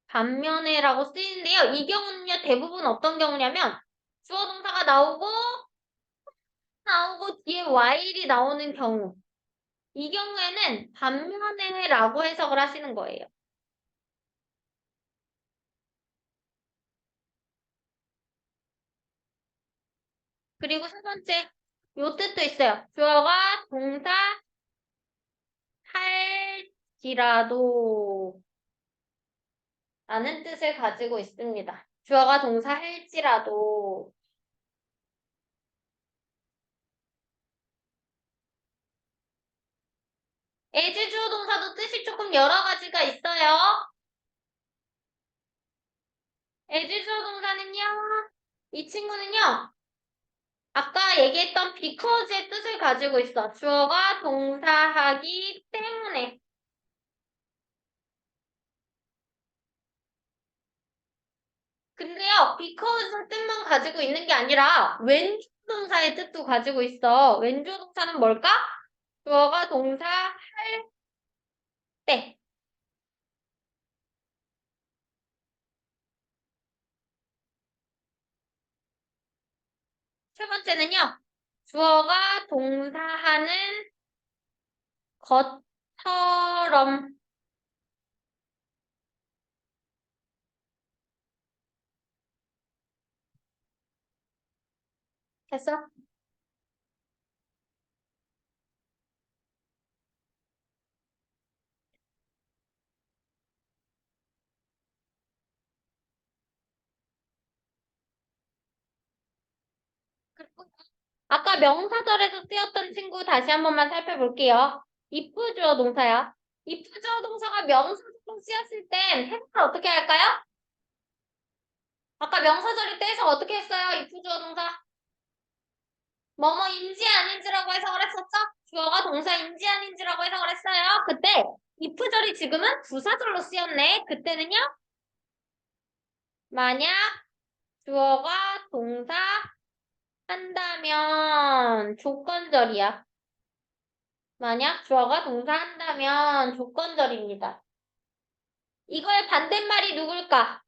Speaker 1: 반면에라고 쓰이는데요. 이 경우는요, 대부분 어떤 경우냐면, 주어 동사가 나오고 뒤에 while이 나오는 경우. 이 경우에는 반면에라고 해석을 하시는 거예요. 그리고 세 번째, 요 뜻도 있어요. 주어가 동사 할지라도 라는 뜻을 가지고 있습니다. 주어가 동사 할지라도 as 주어 동사도 뜻이 조금 여러 가지가 있어요. as 주어 동사는요. 이 친구는요. 아까 얘기했던 because의 뜻을 가지고 있어. 주어가 동사하기 때문에. 근데요, because 뜻만 가지고 있는 게 아니라 왼주 동사의 뜻도 가지고 있어. 왼주 동사는 뭘까? 주어가 동사 할 때. 세 번째는요. 주어가 동사하는 것처럼 됐어? 그리고 아까 명사절에서 쓰였던 친구 다시 한 번만 살펴볼게요. if 주어 동사야. if 주어 동사가 명사절로 쓰였을 땐 해석을 어떻게 할까요? 아까 명사절일 때 해석 어떻게 했어요? if 주어 동사. 뭐뭐인지 아닌지라고 해석을 했었죠? 주어가 동사인지 아닌지라고 해석을 했어요. 그때 if절이 지금은 부사절로 쓰였네. 그때는요. 만약 주어가 동사 한다면 조건절이야. 만약 주어가 동사한다면 조건절입니다. 이거의 반대말이 누굴까?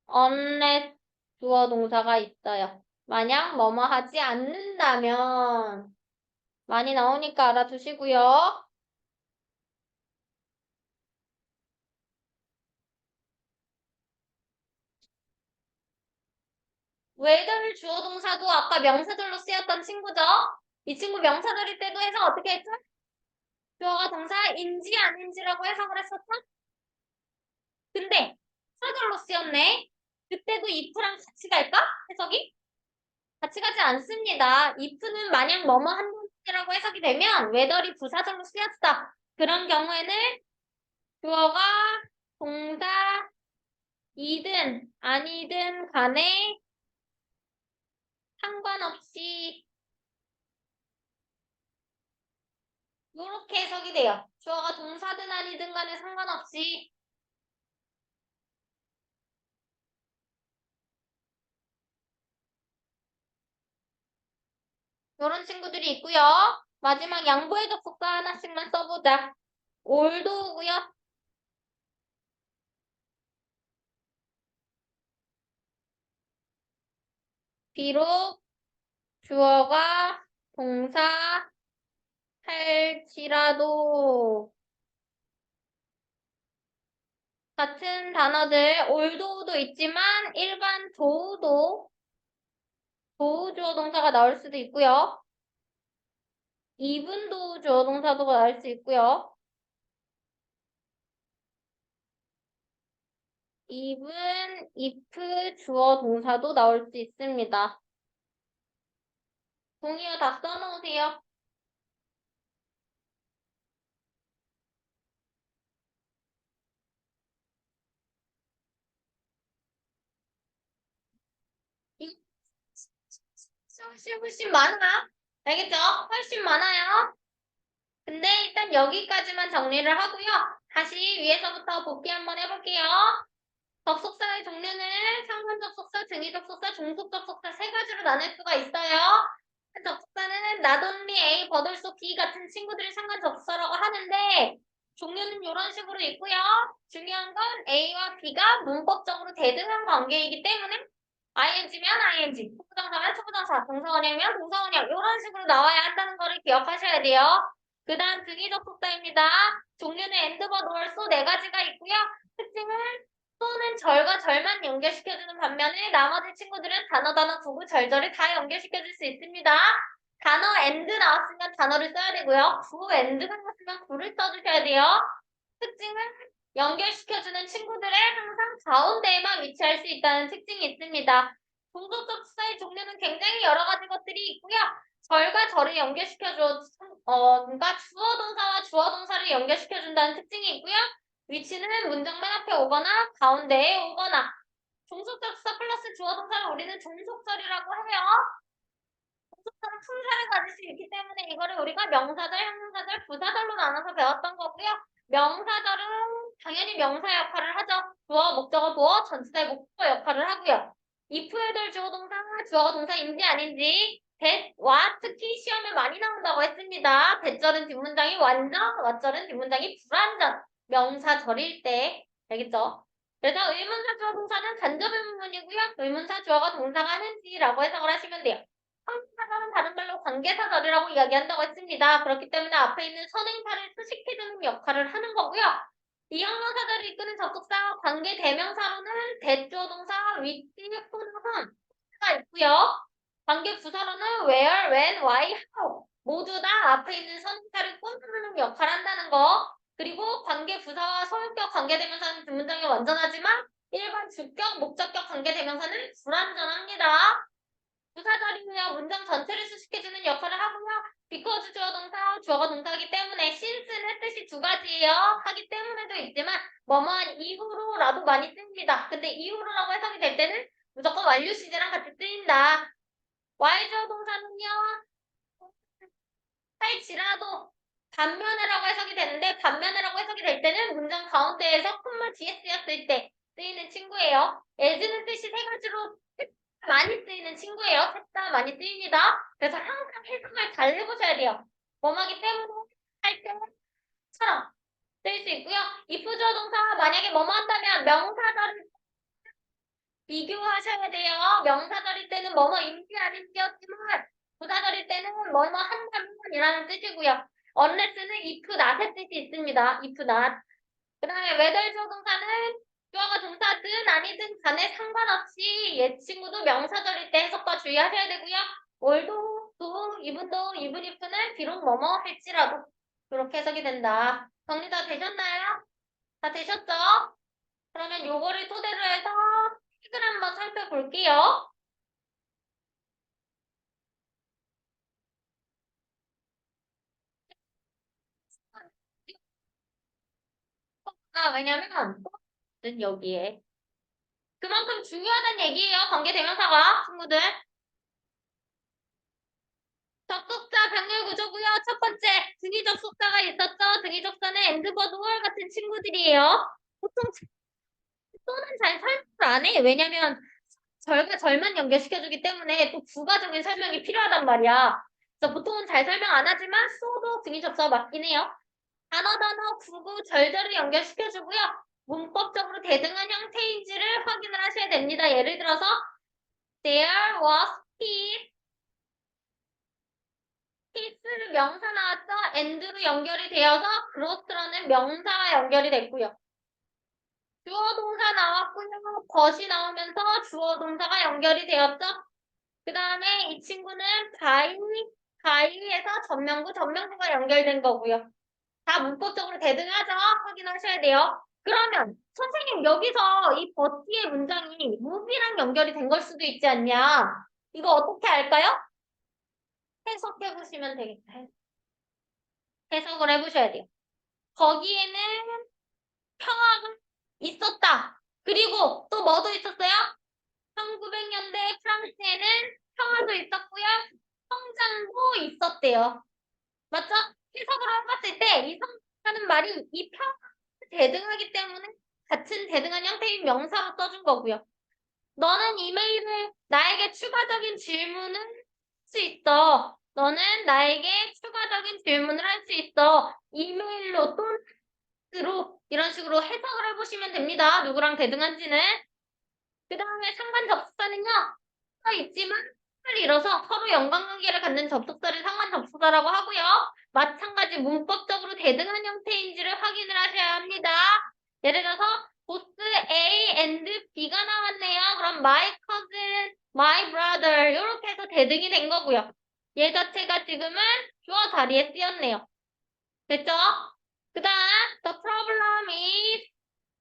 Speaker 1: unless 주어 동사가 있어요. 만약 뭐뭐 하지 않는다면 많이 나오니까 알아두시고요. whether 주어 동사도 아까 명사절로 쓰였던 친구죠? 이 친구 명사절일 때도 해석 어떻게 했죠? 주어가 동사인지 아닌지라고 해석을 했었죠? 근데 사절로 쓰였네. 그때도 if랑 같이 갈까? 해석이? 같이 가지 않습니다. if는 만약 뭐뭐 한다라고 해석이 되면 whether이 부사절로 쓰였다. 그런 경우에는 주어가 동사이든 아니든 간에 상관없이 이렇게 해석이 돼요. 주어가 동사든 아니든 간에 상관없이 이런 친구들이 있고요. 마지막 양보의 접속사 하나씩만 써보자. 올도고요. 비록 주어가 동사 할지라도 같은 단어들 올도도 있지만 일반 도우 주어 동사가 나올 수도 있고요. even 도우 주어 동사도 나올 수 있고요. even, if 주어 동사도 나올 수 있습니다. 동의어 다 써놓으세요. 훨씬 많아. 알겠죠? 훨씬 많아요. 근데 일단 여기까지만 정리를 하고요. 다시 위에서부터 복귀 한번 해볼게요. 접속사의 종류는 상관 접속사, 등위 접속사, 종속 접속사 세 가지로 나눌 수가 있어요. 접속사는 not only A, but also B 같은 친구들이 상관 접속사라고 하는데 종류는 이런 식으로 있고요. 중요한 건 A와 B가 문법적으로 대등한 관계이기 때문에 ing면 ing, 투부정사면 투부정사, 동사원형이면 동사원형 이런 식으로 나와야 한다는 거를 기억하셔야 돼요. 그 다음 등위 접속사입니다. 종류는 and, but, also 네 가지가 있고요. 특징은 또는 절과 절만 연결시켜주는 반면에 나머지 친구들은 단어 구구 절절히 다 연결시켜줄 수 있습니다. 단어 and 나왔으면 단어를 써야 되고요. 구 and가 나왔으면 구를 써주셔야 돼요. 특징은 연결시켜주는 친구들의 항상 가운데에만 위치할 수 있다는 특징이 있습니다. 종속접속사의 종류는 굉장히 여러 가지 것들이 있고요. 절과 절을 연결시켜줘, 그러니까 주어 동사와 주어 동사를 연결시켜준다는 특징이 있고요. 위치는 문장 맨 앞에 오거나 가운데에 오거나 종속접속사 플러스 주어 동사를 우리는 종속절이라고 해요. 종속사는 품사를 가질 수 있기 때문에 이거를 우리가 명사절, 형용사절, 부사절로 나눠서 배웠던 거고요. 명사절은 당연히 명사 역할을 하죠. 주어, 목적어, 보어, 전치사의 목적어 역할을 하고요. if에 될 주어 동사, 주어 동사인지 아닌지 that와 특히 시험에 많이 나온다고 했습니다. that절은 뒷문장이 완전, what절은 뒷문장이 불완전. 명사절일 때 알겠죠? 그래서 의문사 주어 동사는 간접 의문문이고요. 의문사 주어가 동사가 하는지라고 해석을 하시면 돼요. 선행사절은 다른 말로 관계사절이라고 이야기한다고 했습니다. 그렇기 때문에 앞에 있는 선행사를 수식해주는 역할을 하는 거고요. 이 형용사절을 이끄는 접속사 관계 대명사로는 대주어 동사, 위치, whom가 있고요. 관계 부사로는 where, when, why, how 모두 다 앞에 있는 선행사를 꾸미는 역할을 한다는 거. 그리고 관계 부사와 소유격 관계대명사는 뒷문장이 완전하지만 일반 주격, 목적격 관계대명사는 불완전합니다. 부사절이고요. 문장 전체를 수식해주는 역할을 하고요. because 주어 동사, 주어가 동사이기 때문에 since는 뜻이 두 가지예요. 하기 때문에도 있지만 뭐뭐한 이후로라도 많이 쓰입니다. 근데 이후로라고 해석이 될 때는 무조건 완료 시제랑 같이 쓰인다. y 주어 동사는요. 할지라도 반면에라고 해석이 되는데 반면에라고 해석이 될 때는 문장 가운데에서 콤마 뒤에 쓰였을 때 쓰이는 친구예요. as는 뜻이 세 가지로 많이 쓰이는 친구예요. 셋 다 많이 쓰입니다. 그래서 항상 해석을 잘 해보셔야 돼요. 뭐하기 때문에 할 때처럼 쓸 수 있고요. if 주어 동사 만약에 뭐뭐 한다면 명사절을 비교하셔야 돼요. 명사절일 때는 뭐뭐인지 아닌지였지만 부사절일 때는 뭐뭐 한다면이라는 뜻이고요. unless는 if not의 뜻이 있습니다. if not. 그 다음에 whether 주어 동사는 주어가 동사든 아니든 간에 상관없이 얘 친구도 명사절일 때 해석과 주의하셔야 되고요. 올도, 도, 이분도, even if는 비록 뭐뭐 할지라도 그렇게 해석이 된다. 정리 다 되셨나요? 다 되셨죠? 그러면 요거를 토대로 해서 책을 한번 살펴볼게요. 왜냐면 또 여기에 그만큼 중요하다는 얘기예요. 관계대명사가 친구들. 접속사 병렬 구조고요. 첫 번째 등위 접속사가 있었죠. 등위 접속사는 and, but, or 같은 친구들이에요. 보통 또는 잘 설명을 안 해. 왜냐면 절과 절만 연결시켜주기 때문에 또 부가적인 설명이 필요하단 말이야. 그래서 보통은 잘 설명 안 하지만 수도 등위 접속사 맞긴 해요. 단어, 구구, 절절을 연결시켜주고요. 문법적으로 대등한 형태인지를 확인을 하셔야 됩니다. 예를 들어서 there was peace. peace는 명사 나왔죠? and로 연결이 되어서 그로스라는 명사가 연결이 됐고요. 주어 동사 나왔고요. 벗이 나오면서 주어 동사가 연결이 되었죠? 그 다음에 이 친구는 바이에서 전명구, 전명구가 연결된 거고요. 다 문법적으로 대등하죠? 확인하셔야 돼요. 그러면 선생님 여기서 이 버티의 문장이 move이랑 연결이 된 걸 수도 있지 않냐? 이거 어떻게 할까요? 해석해 보시면 되겠다. 해석을 해보셔야 돼요. 거기에는 평화가 있었다. 그리고 또 뭐도 있었어요? 1900년대 프랑스에는 평화도 있었고요. 성장도 있었대요. 맞죠? 해석을 해봤을 때 이 성장하는 말이 이 평화를 대등하기 때문에 같은 대등한 형태의 명사로 써준 거고요. 너는 이메일을 나에게 추가적인 질문을 할 수 있어. 너는 나에게 추가적인 질문을 할 수 있어. 이메일로 또는 로 이런 식으로 해석을 해보시면 됩니다. 누구랑 대등한지는. 그 다음에 상관 접속사는요. 써 있지만 를 잃어서 서로 연관관계를 갖는 접속사를 상관 접속사라고 하고요. 마찬가지 문법적으로 대등한 형태인지를 확인을 하셔야 합니다. 예를 들어서 보스 A and B가 나왔네요. 그럼 my cousin, my brother 이렇게 해서 대등이 된 거고요. 얘 자체가 지금은 주어 자리에 쓰였네요. 됐죠? 그 다음 the problem is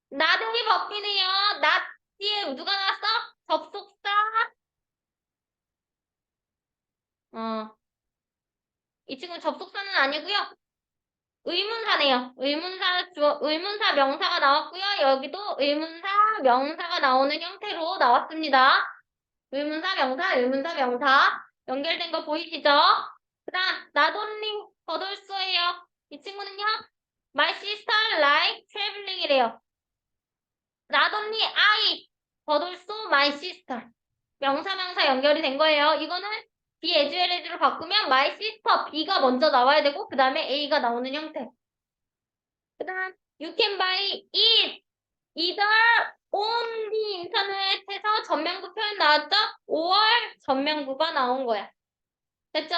Speaker 1: 나들이 법이네요. not 뒤에 누가 나왔어? 접속사. 이 친구는 접속사는 아니고요. 의문사네요. 의문사 명사가 나왔고요. 여기도 의문사 명사가 나오는 형태로 나왔습니다. 의문사 명사 연결된 거 보이시죠? 그다음 not only 버돌소예요. 이 친구는요. My sister like traveling이래요. not only I but also my sister. 명사 연결이 된 거예요. 이거는 be as well as로 바꾸면 my sister B가 먼저 나와야 되고 그 다음에 A가 나오는 형태. 그 다음 you can buy it either on the 인터넷에서 전명구 표현 나왔죠? 5월 전명구가 나온 거야. 됐죠?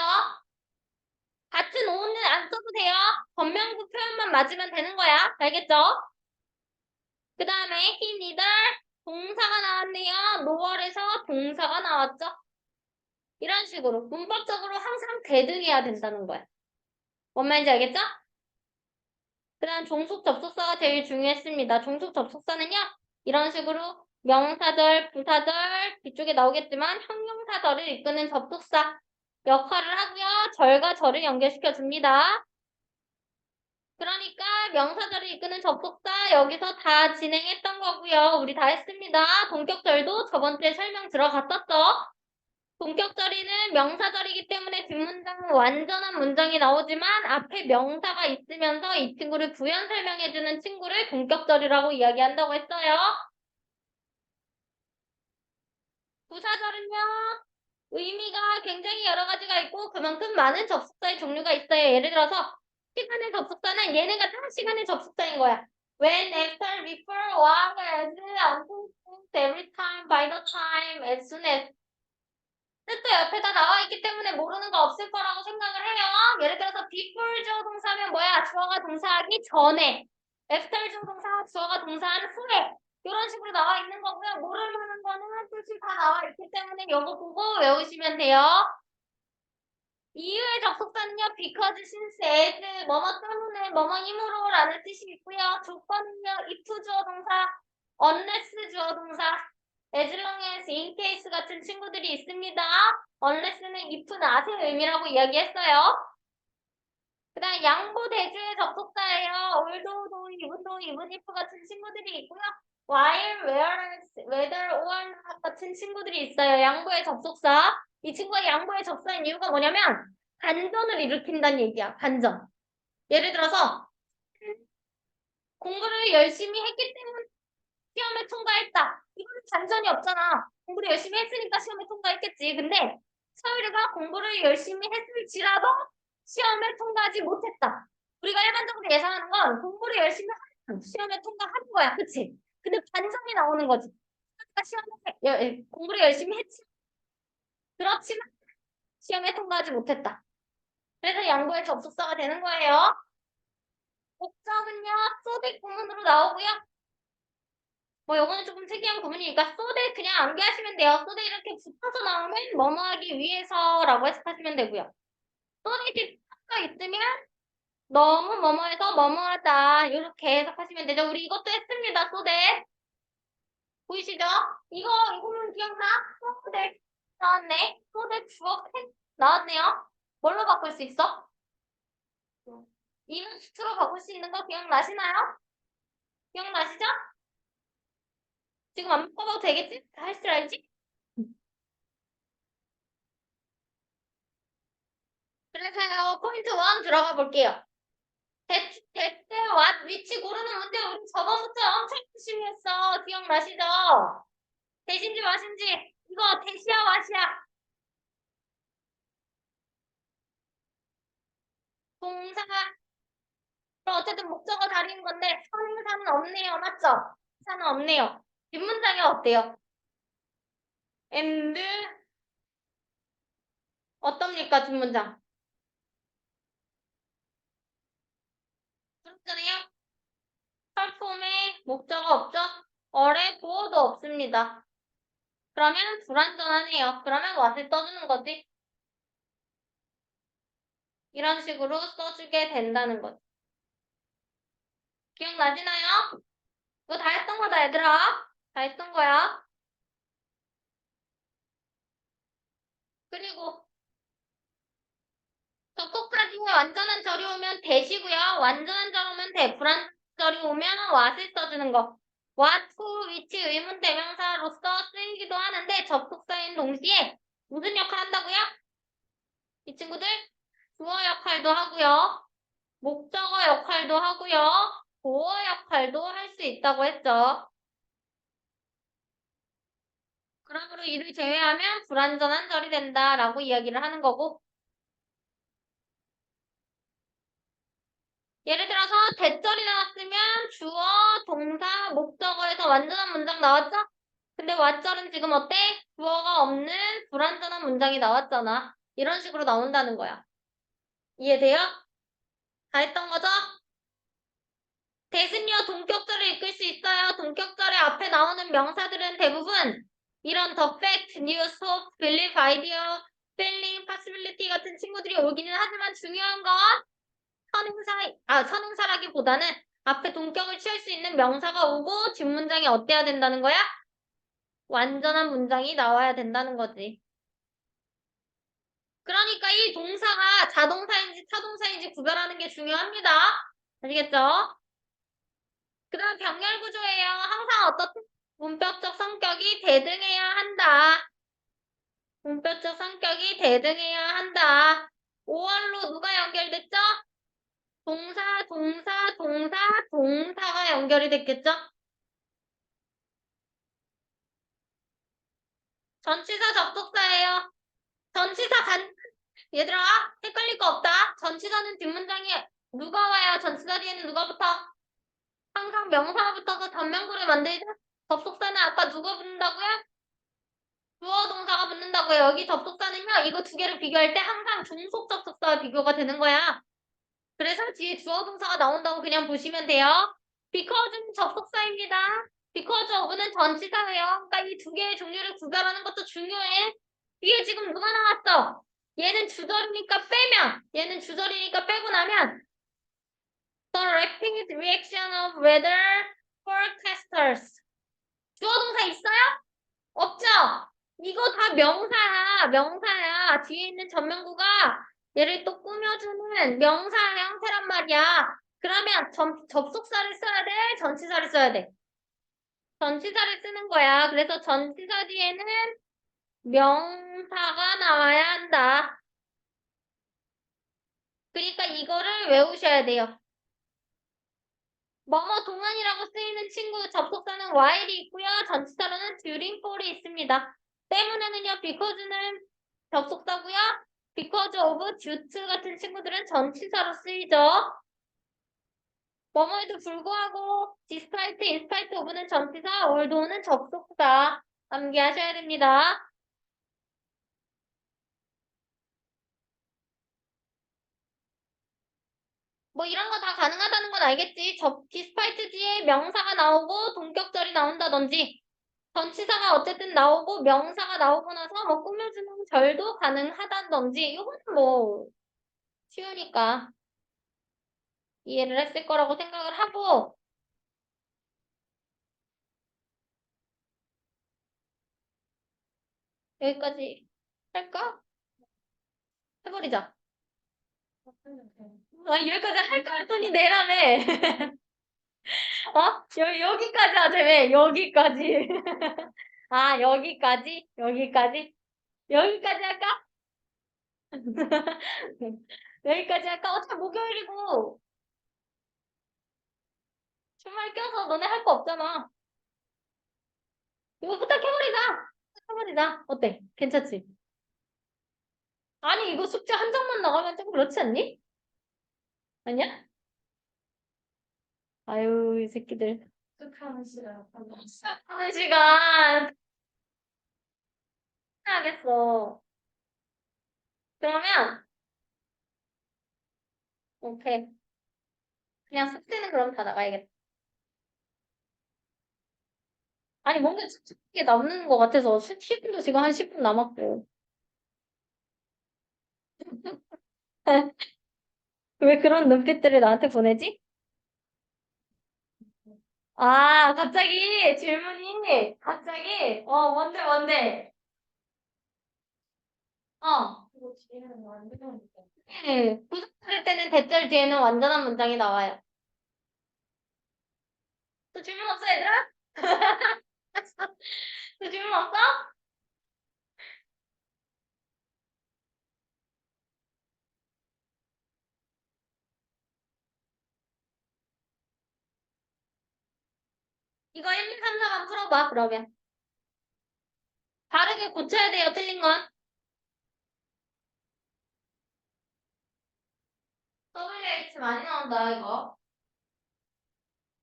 Speaker 1: 같은 on은 안 써도 돼요. 전명구 표현만 맞으면 되는 거야. 알겠죠? 그 다음에 he neither 동사가 나왔네요. 노월에서 동사가 나왔죠. 이런 식으로 문법적으로 항상 대등해야 된다는 거야. 뭔 말인지 알겠죠? 그 다음 종속 접속사가 제일 중요했습니다. 종속 접속사는요. 이런 식으로 명사절, 부사절 뒤쪽에 나오겠지만 형용사절을 이끄는 접속사 역할을 하고요. 절과 절을 연결시켜 줍니다. 그러니까 명사절을 이끄는 접속사 여기서 다 진행했던 거고요. 우리 다 했습니다. 동격절도 저번 주에 설명 들어갔었죠. 동격절이는 명사절이기 때문에 뒷문장은 완전한 문장이 나오지만 앞에 명사가 있으면서 이 친구를 부연 설명해주는 친구를 동격절이라고 이야기한다고 했어요. 부사절은요. 의미가 굉장히 여러 가지가 있고 그만큼 많은 접속사의 종류가 있어요. 예를 들어서 시간의 접속사는 얘네가 다 시간의 접속사인 거야. When, after, before, while, as, until, since, every time, by the time, as soon as 뜻도 옆에다 나와 있기 때문에 모르는 거 없을 거라고 생각을 해요. 예를 들어서 before 주어 동사면 뭐야? 주어가 동사하기 전에. after 주어 동사, 주어가 동사한 후에. 이런 식으로 나와 있는 거고요. 모를 만한 거는 뜻이 다 나와 있기 때문에 이거 보고 외우시면 돼요. 이유의 접속사는요. because, since, as, 뭐뭐 때문에, 뭐뭐이므로 라는 뜻이 있고요. 조건은요. if 주어 동사, unless 주어 동사, as long as, in case 같은 친구들이 있습니다. unless는 if, not의 의미라고 이야기했어요. 그 다음 양보 대조의 접속사예요. although, though, even though, even if 같은 친구들이 있고요. while, whereas, whether, or not 같은 친구들이 있어요. 양보의 접속사. 이 친구가 양보의 접속사인 이유가 뭐냐면 반전을 일으킨다는 얘기야. 반전. 예를 들어서 공부를 열심히 했기 때문에 시험에 통과했다. 이거는 반전이 없잖아. 공부를 열심히 했으니까 시험에 통과했겠지. 근데 서율이가 공부를 열심히 했을지라도 시험에 통과하지 못했다. 우리가 일반적으로 예상하는 건 공부를 열심히 하면 시험에 통과하는 거야. 그치? 근데 반전이 나오는 거지. 그러니까 공부를 열심히 했지. 그렇지만 시험에 통과하지 못했다. 그래서 양보의 접속사가 되는 거예요. 목적은요, 소대 구문으로 나오고요. 뭐 요거는 조금 특이한 구문이니까 소대 그냥 암기하시면 돼요. 소대 이렇게 붙어서 나오면 뭐뭐 하기 위해서라고 해석하시면 되고요. 소대 뒤가 있으면 너무 뭐뭐해서 뭐뭐하다 이렇게 해석하시면 되죠. 우리 이것도 했습니다. 소대 보이시죠? 이거는 기억나? 소대 나왔네. 소대 주어 나왔네요. 뭘로 바꿀 수 있어? 이문 수로 바꿀 수 있는 거 기억나시나요? 기억나시죠? 지금 안 바꿔봐도 되겠지? 할 줄 알지? 그래서요, 포인트 1 들어가 볼게요. 대체 왓 위치 고르는 문제 우리 저번부터 엄청 열심히 했어. 기억나시죠? 대신지 와신지 이거 대시야 왓이야. 동사가 그럼 어쨌든 목적어 다리인 건데 선행사는 없네요. 맞죠? 사는 없네요. 뒷문장이 어때요? and 어떻습니까? 뒷문장. 그렇잖아요. 펄폼에 목적어 없죠? 어뢰 보어도 없습니다. 그러면 불완전하네요. 그러면 what을 써주는 거지. 이런 식으로 써주게 된다는 거지. 기억나시나요? 이거 다 했던 거다, 얘들아. 다 했던 거야. 그리고 접속사지에 완전한 절이 오면 대시고요. 완전한 절 오면 대, 불완전한 절이 오면 what을 써주는 거. what, who, which 의문 대명사로서 쓰이기도 하는데 접속사인 동시에 무슨 역할 한다고요? 이 친구들 주어 역할도 하고요. 목적어 역할도 하고요. 보어 역할도 할 수 있다고 했죠. 그러므로 이를 제외하면 불완전한 절이 된다라고 이야기를 하는 거고 예를 들어서 대절이 나왔으면 주어, 동사, 목적어에서 완전한 문장 나왔죠? 근데 왓절은 지금 어때? 주어가 없는 불완전한 문장이 나왔잖아. 이런 식으로 나온다는 거야. 이해돼요? 다 했던 거죠? 대신요 동격절을 이끌 수 있어요. 동격절의 앞에 나오는 명사들은 대부분 이런 the fact, news, hope, believe, idea, feeling, possibility 같은 친구들이 오기는 하지만 중요한 건 선행사라기보다는 앞에 동격을 취할 수 있는 명사가 오고 뒷문장이 어때야 된다는 거야? 완전한 문장이 나와야 된다는 거지. 그러니까 이 동사가 자동사인지 타동사인지 구별하는 게 중요합니다. 아시겠죠? 그 다음 병렬 구조예요. 항상 어떤 문법적 성격이 대등해야 한다. 문법적 성격이 대등해야 한다. 5월로 누가 연결됐죠? 동사, 동사, 동사, 동사가 연결이 됐겠죠? 전치사 접속사예요. 전치사 얘들아, 헷갈릴 거 없다. 전치사는 뒷문장에 누가 와야 전치사 뒤에는 누가 붙어? 항상 명사가 붙어서 전명구를 만들죠. 접속사는 아까 누가 붙는다고요? 주어 동사가 붙는다고요. 여기 접속사는요. 이거 두 개를 비교할 때 항상 중속 접속사와 비교가 되는 거야. 그래서 뒤에 주어 동사가 나온다고 그냥 보시면 돼요. because는 접속사입니다. because of는 전치사예요. 그러니까 이 두 개의 종류를 구별하는 것도 중요해. 뒤에 지금 누가 나왔어? 얘는 주절이니까 빼면, 얘는 주절이니까 빼고 나면 the rapid reaction of weather forecasters. 주어 동사 있어요? 없죠? 이거 다 명사야, 명사야. 뒤에 있는 전명구가 얘를 또 꾸며주는 명사 형태란 말이야. 그러면 접속사를 써야 돼? 전치사를 써야 돼? 전치사를 쓰는 거야. 그래서 전치사 뒤에는 명사가 나와야 한다. 그러니까 이거를 외우셔야 돼요. 뭐뭐 동안이라고 쓰이는 친구 접속사는 while이 있고요. 전치사로는 during, for이 있습니다. 때문에는요. because는 접속사고요. because of, due to 같은 친구들은 전치사로 쓰이죠. 뭐뭐에도 불구하고 despite, in spite of는 전치사, although는 접속사. 암기하셔야 됩니다. 뭐 이런 거 다 가능하다는 건 알겠지. despite 뒤에 명사가 나오고 동격절이 나온다든지 전치사가 어쨌든 나오고 명사가 나오고 나서 뭐 꾸며주는 절도 가능하다든지 이거는 뭐 쉬우니까 이해를 했을 거라고 생각을 하고 여기까지 할까? 해버리자. 여기까지 할까 했더니 내라며. 어? 여기까지 하자며. 여기까지. 아, 여기까지? 여기까지? 여기까지 할까? 여기까지 할까? 어차피 목요일이고 주말 껴서 너네 할 거 없잖아. 이거 후딱 해버리자. 해버리자. 어때? 괜찮지? 아니 이거 숙제 한 장만 나가면 좀 그렇지 않니? 아니야? 아유 이 새끼들. 하는 시간. 하는 시간 해야겠어. 그러면 오케이. 그냥 숙제는 그럼 다 나가야겠다. 아니 뭔가 게 남는 것 같아서 10분도 지금 한 10분 남았고. 왜 그런 눈빛들을 나한테 보내지? 아, 갑자기 질문이 갑자기 뭔데 뭔데? 이거 뒤에는 완전 네, 부족할 때는 대절 뒤에는 완전한 문장이 나와요. 또 질문 없어 얘들아? 또 질문 없어? 이거 1, 2, 3, 4만 풀어봐 그러면. 다르게 고쳐야 돼요 틀린 건. WH 많이 나온다 이거.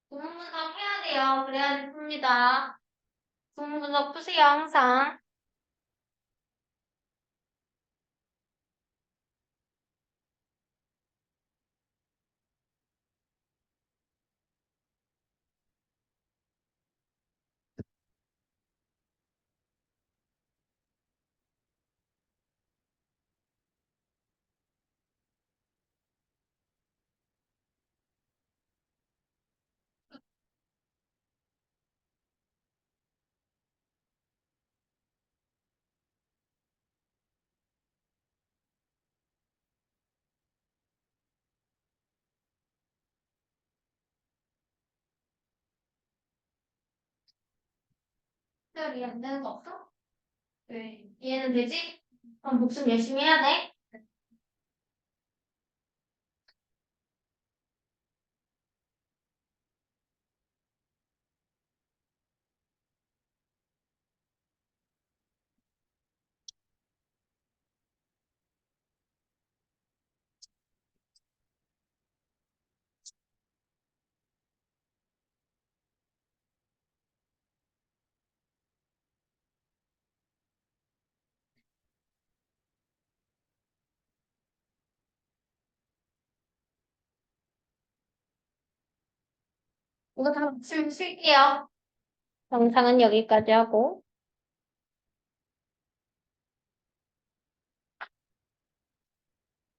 Speaker 1: 구문 분석 해야 돼요. 그래야지 풉니다. 구문 분석 푸세요 항상. 특별히 안 되는 거 없어? 네. 이해는 되지? 그럼 복습 열심히 해야 돼. 이거 다 복습 쉴게요. 영상은 여기까지 하고.